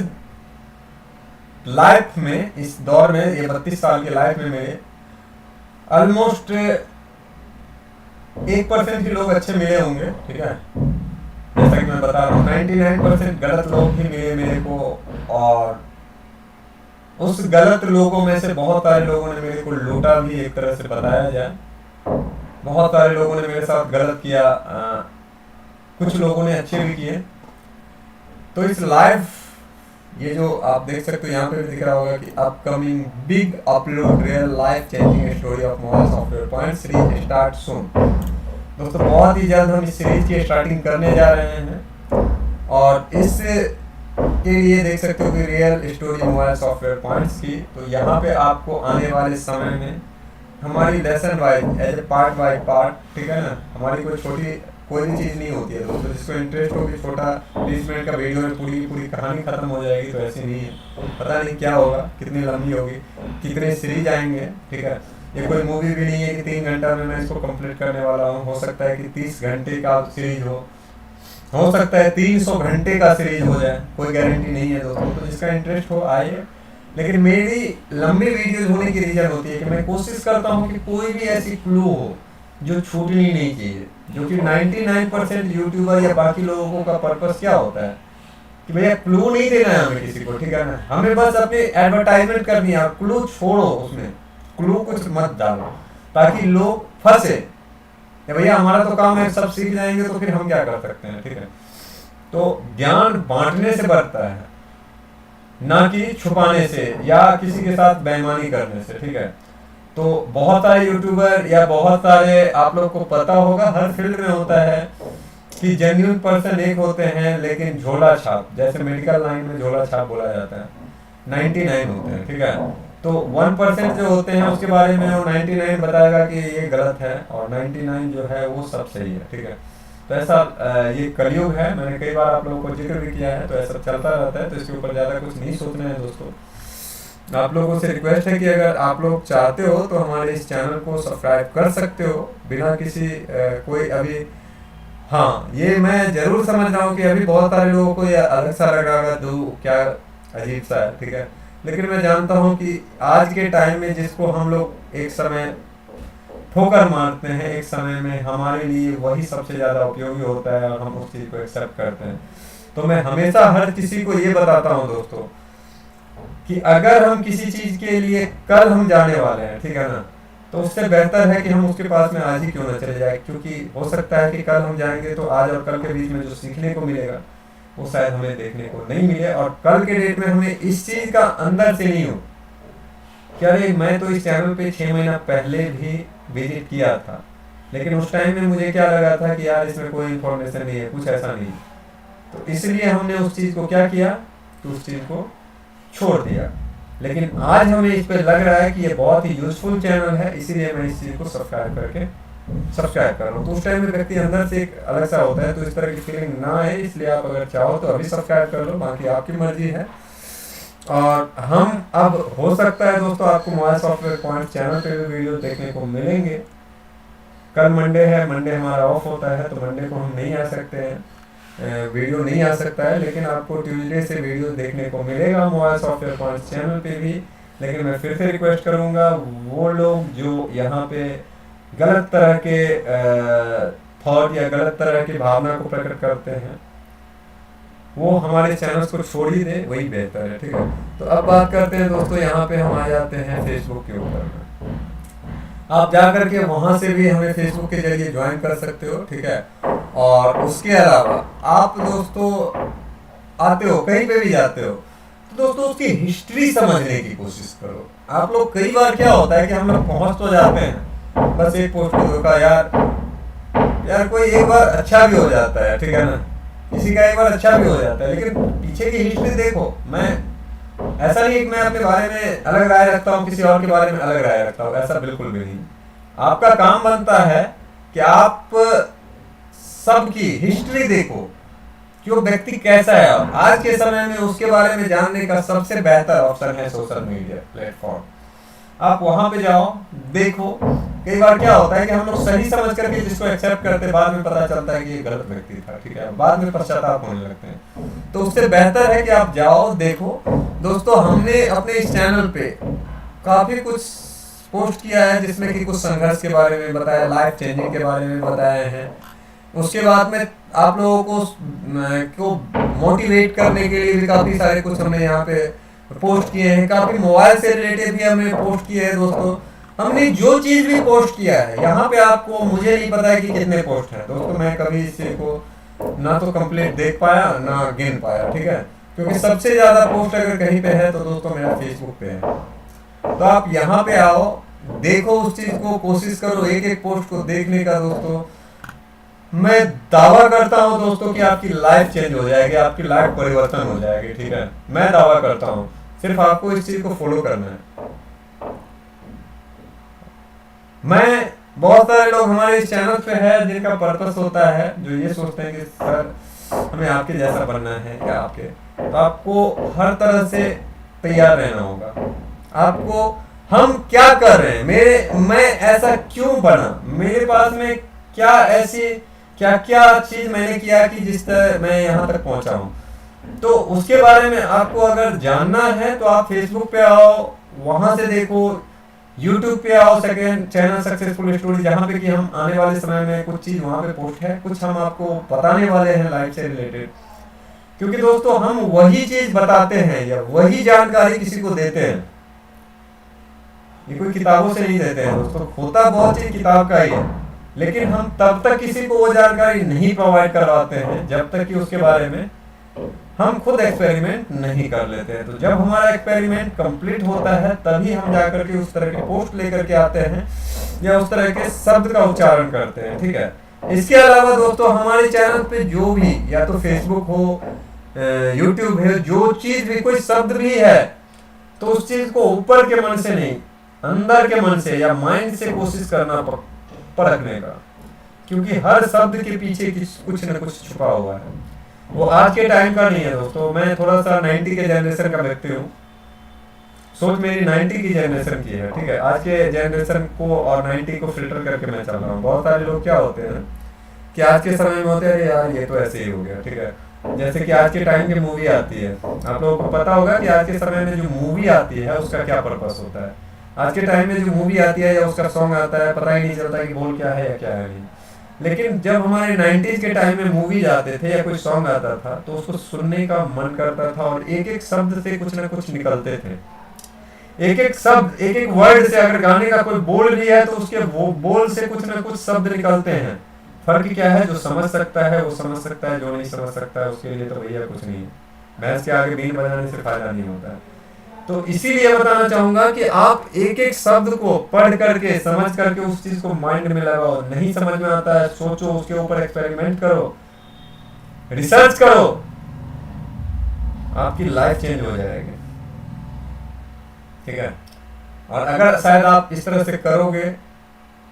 लाइफ में, इस दौर में, ये 32 साल की लाइफ में मेरे ऑलमोस्ट 1% ही लोग अच्छे मिले होंगे, ठीक है। जैसा कि मैं बता रहा हूँ 99% गलत लोग ही मिले मेरे को, और उस गलत लोगों में से बहुत सारे लोगों ने मेरे को लूटा भी, एक तरह से बताया जाए। बहुत सारे लोगों ने मेरे साथ गलत किया, कुछ लोगों ने अच्छे भी किए। तो इस लाइफ, ये जो आप देख सकते हो यहाँ पे भी दिख रहा होगा कि upcoming big upload real life changing story of mobile software point series start सून। दोस्तों बहुत ही जल्द हम इस सीरीज की स्टार्टिंग करने जा रहे हैं, और इस के लिए देख सकते हो कि real story mobile software points की। तो यहाँ पे आपको आने वाले समय में हमारी lesson wise, as a part by part, ठीक है ना, हमारी कोई भी चीज़ नहीं होती है दोस्तों। जिसको इंटरेस्ट हो कि छोटा 20 मिनट का वीडियो में पूरी कहानी खत्म हो जाएगी, तो ऐसी नहीं है। पता नहीं क्या होगा, कितनी लंबी होगी, कितने सीरीज आएंगे, ठीक है। ये कोई मूवी भी नहीं है कि 3 घंटा में मैं इसको कंप्लीट करने वाला हूँ। हो सकता है कि 30 घंटे का सीरीज हो सकता है 300 घंटे का सीरीज हो जाए, कोई गारंटी नहीं है दोस्तों। तो जिसका इंटरेस्ट हो आइए, लेकिन मेरी लंबी वीडियोज होने की रीजन होती है कि मैं कोशिश करता हूँ कि कोई भी ऐसी क्लू हो जो छूटनी नहीं चाहिए, जो कि 99% यूट्यूबर या बाकी लोगों का पर्पस क्या होता है कि भैया क्लू नहीं देना है हमें किसी को, ठीक है ना। हमें बस अपनी एडवर्टाइजमेंट करनी है, क्लू छोड़ो, उसमें क्लू कुछ मत डालो ताकि लोग फंसे। भैया हमारा तो काम है, सब सीख जाएंगे तो फिर हम क्या कर सकते हैं, ठीक है। तो ज्ञान बांटने से बढ़ता है, ना कि छुपाने से या किसी के साथ बेईमानी करने से, ठीक है। तो बहुत सारे यूट्यूबर या बहुत सारे, आप लोग को पता होगा हर फील्ड में होता है कि जेन्युइन पर्सन एक होते हैं, लेकिन झोला छाप, जैसे मेडिकल लाइन में झोला छाप बोला जाता है, 99 होते हैं, ठीक है। तो 1% जो होते हैं उसके बारे में वो 99 बताएगा कि ये गलत है, और 99 जो है वो सब सही है, ठीक है। तो ऐसा ये कलयुग है, मैंने कई बार आप लोगों को जिक्र भी किया है, तो ऐसा चलता रहता है, तो इसके ऊपर ज़्यादा कुछ नहीं सोचना है दोस्तों। आप लोगों से रिक्वेस्ट है कि अगर आप लोग चाहते हो तो हमारे इस चैनल को सब्सक्राइब कर सकते हो बिना किसी कोई अभी, हाँ ये मैं जरूर समझ रहा हूँ कि अभी बहुत सारे लोगों को ये अलग सा लगा दो क्या अजीब सा है, ठीक है, लेकिन मैं जानता हूँ कि आज के टाइम में जिसको हम लोग एक समय ठोकर मारते हैं, एक समय में हमारे लिए वही सबसे ज़्यादा उपयोगी होता है और हम उस चीज़ को एक्सेप्ट करते हैं। तो मैं हमेशा हर किसी को ये बताता हूँ दोस्तों कि अगर हम किसी चीज़ के लिए कल हम जाने वाले हैं, ठीक है ना, तो उससे बेहतर है कि हम उसके पास में आज ही क्यों ना चले जाए, क्योंकि हो सकता है कि कल हम जाएंगे तो आज और कल के बीच में जो सीखने को मिलेगा वो शायद हमें देखने को नहीं मिले, और कल के डेट में हमें इस चीज़ का अंदर से नहीं हो कि अरे मैं तो इस चैनल पे 6 महीना पहले भी विजिट किया था, लेकिन उस टाइम में मुझे क्या लगा था कि यार इसमें कोई इन्फॉर्मेशन नहीं है, कुछ ऐसा नहीं, तो इसलिए हमने उस चीज़ को क्या किया, तो उस चीज़ को छोड़ दिया। लेकिन आज हमें इस पे लग रहा है कि ये बहुत ही यूजफुल चैनल है, इसीलिए मैं इस चीज़ को सब्सक्राइब कर रहा हूँ। तो उस टाइम में व्यक्ति अंदर से एक अलग सा होता है, तो इस तरह की फीलिंग ना आए, इसलिए आप अगर चाहो तो अभी सब्सक्राइब कर लो, बाकी आपकी मर्जी है। और हम अब हो सकता है दोस्तों आपको मोबाइल सॉफ्टवेयर पॉइंट चैनल पे भी वीडियो देखने को मिलेंगे। कल मंडे है, मंडे हमारा ऑफ होता है, तो मंडे को हम नहीं आ सकते हैं, वीडियो नहीं आ सकता है, लेकिन आपको ट्यूसडे से वीडियो देखने को मिलेगा मोबाइल सॉफ्टवेयर पॉइंट चैनल पे भी। लेकिन मैं फिर से रिक्वेस्ट करूँगा वो लोग जो यहाँ पे गलत तरह के थॉट या गलत तरह की भावना को प्रकट करते हैं वो हमारे चैनल्स को छोड़ ही दे, वही बेहतर है, ठीक है। तो अब बात करते हैं दोस्तों, यहाँ पे हम आ जाते हैं फेसबुक के ऊपर में। आप जा करके वहाँ से भी हमें फेसबुक के जरिए ज्वाइन कर सकते हो, ठीक है। और उसके अलावा आप दोस्तों आते हो, कहीं पे भी जाते हो, तो दोस्तों उसकी हिस्ट्री समझने की कोशिश करो। आप लोग कई बार क्या होता है कि हम लोग पहुँच तो जाते हैं, बस एक पोस्ट को धोखा, यार कोई एक बार अच्छा भी हो जाता है, ठीक है ना, किसी का एक बार अच्छा भी हो जाता है, लेकिन पीछे की हिस्ट्री देखो। मैं ऐसा नहीं कि मैं अपने बारे में अलग राय रखता हूँ, किसी और के बारे में अलग राय रखता हूँ, ऐसा बिल्कुल भी नहीं। आपका काम बनता है कि आप सबकी हिस्ट्री देखो कि वो व्यक्ति कैसा है। आज के समय में उसके बारे में जानने का सबसे बेहतर ऑप्शन है सोशल मीडिया प्लेटफॉर्म। आप वहां पे जाओ, देखो। कई बार क्या होता है कि हम लोग सही समझ करके जिसको एक्सेप्ट करते, बाद में पता चलता है कि ये गलत व्यक्ति था, ठीक है, बाद में पश्चाताप होने लगते हैं। तो उससे बेहतर है कि आप जाओ, देखो। दोस्तों हमने अपने इस चैनल पे काफी कुछ पोस्ट किया है जिसमें कि कुछ संघर्ष के बारे में बताया, लाइफ चेंजिंग के बारे में बताए हैं। उसके बाद में आप लोगों को मोटिवेट करने के लिए भी काफी सारे कुछ हमने यहाँ पे पोस्ट किए हैं। काफी मोबाइल से रिलेटेड भी हमने पोस्ट किए हैं दोस्तों। हमने जो चीज भी पोस्ट किया है यहाँ पे, आपको, मुझे नहीं पता है कि कितने पोस्ट हैं दोस्तों, मैं कभी इस चीज को ना तो कंप्लीट देख पाया ना गिन पाया, ठीक है, क्योंकि सबसे ज्यादा पोस्ट अगर कहीं पे है तो दोस्तों मेरा फेसबुक पे है। तो आप यहाँ पे आओ, देखो उस चीज को, कोशिश करो एक एक पोस्ट को देखने का दोस्तों। मैं दावा करता हूँ दोस्तों कि आपकी लाइफ चेंज हो जाएगी, आपकी लाइफ परिवर्तन हो जाएगी, ठीक है, मैं दावा करता हूँ। सिर्फ आपको इस चीज को फॉलो करना है। मैं बहुत सारे लोग हमारे इस चैनल पे है जिनका पर्पस होता है, जो ये सोचते हैं कि सर हमें आपके जैसा बनना है या आपके, तो आपको हर तरह से तैयार रहना होगा। आपको हम क्या कर रहे हैं, मैं ऐसा क्यों बना, मेरे पास में क्या ऐसी क्या चीज मैंने किया कि जिस तरह मैं यहाँ तक पहुंचा हूँ, तो उसके बारे में आपको अगर जानना है तो आप फेसबुक पे आओ, वहां से देखो। यूट्यूब पे आओ, सेकंड चैनल सक्सेसफुल स्टोरी, जहाँ पे कि हम आने वाले समय में कुछ चीज वहां पे पोस्ट है, कुछ हम आपको बताने वाले हैं लाइफ से रिलेटेड। क्योंकि दोस्तों हम वही चीज बताते हैं या वही जानकारी किसी को देते हैं, ये कोई किताबों से नहीं देते हैं दोस्तों। होता बहुत चीज किताब का ही है, लेकिन हम तब तक किसी को वो जानकारी नहीं प्रोवाइड करवाते हैं जब तक कि उसके बारे में हम खुद एक्सपेरिमेंट नहीं कर लेते हैं। तो जब हमारा एक्सपेरिमेंट कंप्लीट होता है तभी हम जाकर के उस तरह के पोस्ट लेकर के आते हैं या उस तरह के शब्द का उच्चारण करते हैं, ठीक है। इसके अलावा दोस्तों हमारे चैनल पे जो भी, या तो फेसबुक हो, यूट्यूब है, जो चीज भी, कोई शब्द भी है, तो उस चीज को ऊपर के मन से नहीं, अंदर के मन से या माइंड से कोशिश करना परखने का। क्योंकि हर शब्द के पीछे कुछ न कुछ छुपा हुआ है। वो आज के टाइम का नहीं है दोस्तों। मैं थोड़ा सा 90 के जनरेशन का व्यक्ति हूँ। सोच मेरी 90 की जनरेशन की है, ठीक है। आज के जनरेशन को और 90 को फिल्टर करके मैं चल रहा हूँ। बहुत सारे लोग क्या होते हैं कि आज के समय में होते हैं यार ये तो ऐसे ही हो गया, ठीक है। जैसे कि आज के टाइम की मूवी आती है, आप लोगों को पता होगा कि आज के समय में जो मूवी आती है उसका क्या पर्पस होता है। आज के टाइम में जो मूवी आती है या उसका सॉन्ग आता है, पता ही नहीं चलता कि बोल क्या है या क्या है नहीं। लेकिन जब हमारे 90s के टाइम में मूवी आते थे या कोई सॉन्ग आता था तो उसको सुनने का मन करता था और एक एक शब्द से कुछ ना कुछ निकलते थे। एक एक शब्द, एक एक वर्ड से, अगर गाने का कोई बोल भी है तो उसके वो बोल से कुछ ना कुछ शब्द निकलते हैं। फर्क क्या है, जो समझ सकता है वो समझ सकता है, जो नहीं समझ सकता है उसके लिए तो भैया कुछ नहीं है। भैंस के आगे बीन बजाने से फायदा नहीं होता है। तो इसीलिए बताना चाहूंगा कि आप एक एक शब्द को पढ़ करके, समझ करके उस चीज को माइंड में लगाओ। नहीं समझ में आता है, सोचो, उसके ऊपर एक्सपेरिमेंट करो, रिसर्च करो, आपकी लाइफ चेंज हो जाएगी, ठीक है। और अगर शायद आप इस तरह से करोगे,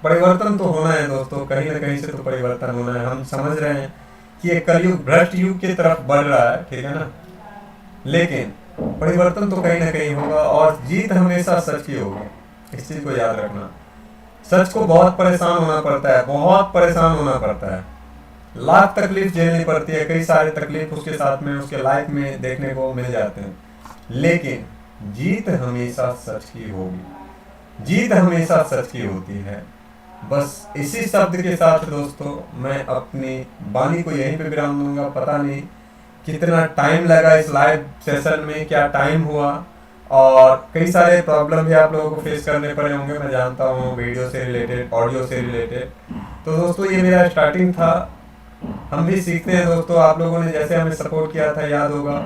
परिवर्तन तो होना है दोस्तों, कहीं ना कहीं से तो परिवर्तन होना है। हम समझ रहे हैं कि ये कलयुग भ्रष्ट युग की तरफ बढ़ रहा है, ठीक है ना। लेकिन परिवर्तन तो कहीं ना कहीं होगा और जीत हमेशा सच की होगी, इस चीज को याद रखना। सच को बहुत परेशान होना पड़ता है, बहुत परेशान होना पड़ता है, लाख तकलीफ झेलनी पड़ती है, कई सारे तकलीफ उसके साथ में, उसके लाइफ में देखने को मिल जाते हैं। लेकिन जीत हमेशा सच की होगी, जीत हमेशा सच की होती है। बस इसी शब्द के साथ दोस्तों मैं अपनी वाणी को यहीं पे विराम दूंगा। पता नहीं कितना टाइम लगा इस लाइव सेशन में, क्या टाइम हुआ, और कई सारे प्रॉब्लम भी आप लोगों को फेस करने पड़े होंगे, मैं जानता हूँ, वीडियो से रिलेटेड, ऑडियो से रिलेटेड। तो दोस्तों ये मेरा स्टार्टिंग था, हम भी सीखते हैं दोस्तों। आप लोगों ने जैसे हमें सपोर्ट किया था, याद होगा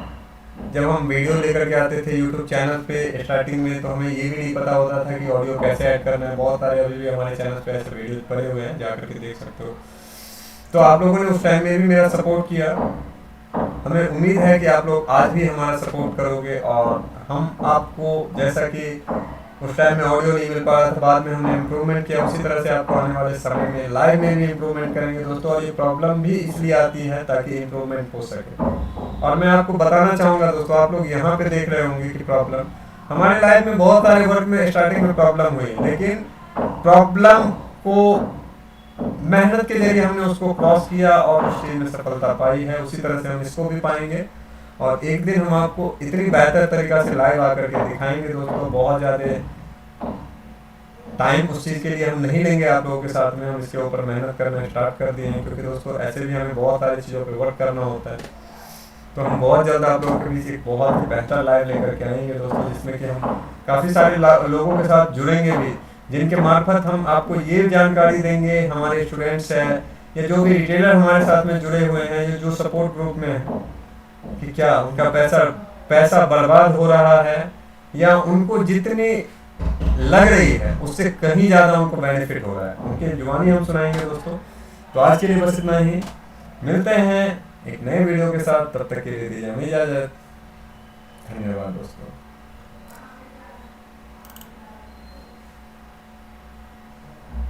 जब हम वीडियो लेकर के आते थे यूट्यूब चैनल पे स्टार्टिंग में, तो हमें ये भी नहीं पता होता था कि ऑडियो कैसे ऐड करना है। बहुत सारे अभी भी हमारे चैनल पे ऐसे वीडियो पड़े हुए हैं, जाकर के देख सकते हो। तो आप लोगों ने उस टाइम में भी मेरा सपोर्ट किया, हमें उम्मीद है कि आप लोग आज भी हमारा सपोर्ट करोगे। और हम आपको, जैसा कि उस टाइम में ऑडियो नहीं मिल पा रहा था, बाद में हमने इम्प्रूवमेंट किया, उसी तरह से आपको आने वाले समय में लाइव में भी इम्प्रूवमेंट करेंगे दोस्तों। और ये प्रॉब्लम भी इसलिए आती है ताकि इम्प्रूवमेंट हो सके। और मैं आपको बताना चाहूँगा दोस्तों, आप लोग यहाँ पे देख रहे होंगे कि प्रॉब्लम हमारे लाइफ में बहुत सारे वर्क में स्टार्टिंग में प्रॉब्लम हुई, लेकिन प्रॉब्लम को मेहनत के जरिए हमने उसको क्रॉस किया और उस चीज में सफलता पाई है। उसी तरह से हम इसको भी पाएंगे और एक दिन हम आपको इतनी बेहतर तरीका से लाइव आकर के दिखाएंगे दोस्तों। बहुत ज़्यादा टाइम उस चीज़ के लिए हम नहीं लेंगे आप लोगों के साथ में, हम इसके ऊपर मेहनत करना स्टार्ट कर दिए हैं, क्योंकि दोस्तों ऐसे भी हमें बहुत सारी चीज़ों पर वर्क करना होता है। तो हम बहुत जल्द आप लोगों के बीच एक बहुत ही बेहतर लाइव लेकर के आएंगे दोस्तों, जिसमें कि हम काफ़ी सारे लोगों के साथ जुड़ेंगे भी, जिनके मार्फत हम आपको ये जानकारी देंगे, हमारे स्टूडेंट्स हैं या जो भी रिटेलर हमारे साथ में जुड़े हुए हैं, या जो सपोर्ट ग्रुप में हैं, कि क्या उनका पैसा बर्बाद हो रहा है या उनको जितनी लग रही है उससे कहीं ज़्यादा उनको बेनिफिट हो रहा है, उनकी जुबानी हम सुनाएंगे दोस्तों। तो आज के लिए बस इतना ही, मिलते हैं एक नए वीडियो के साथ, तब तक के लिए दीजिए हमें इजाज़त। धन्यवाद दोस्तों।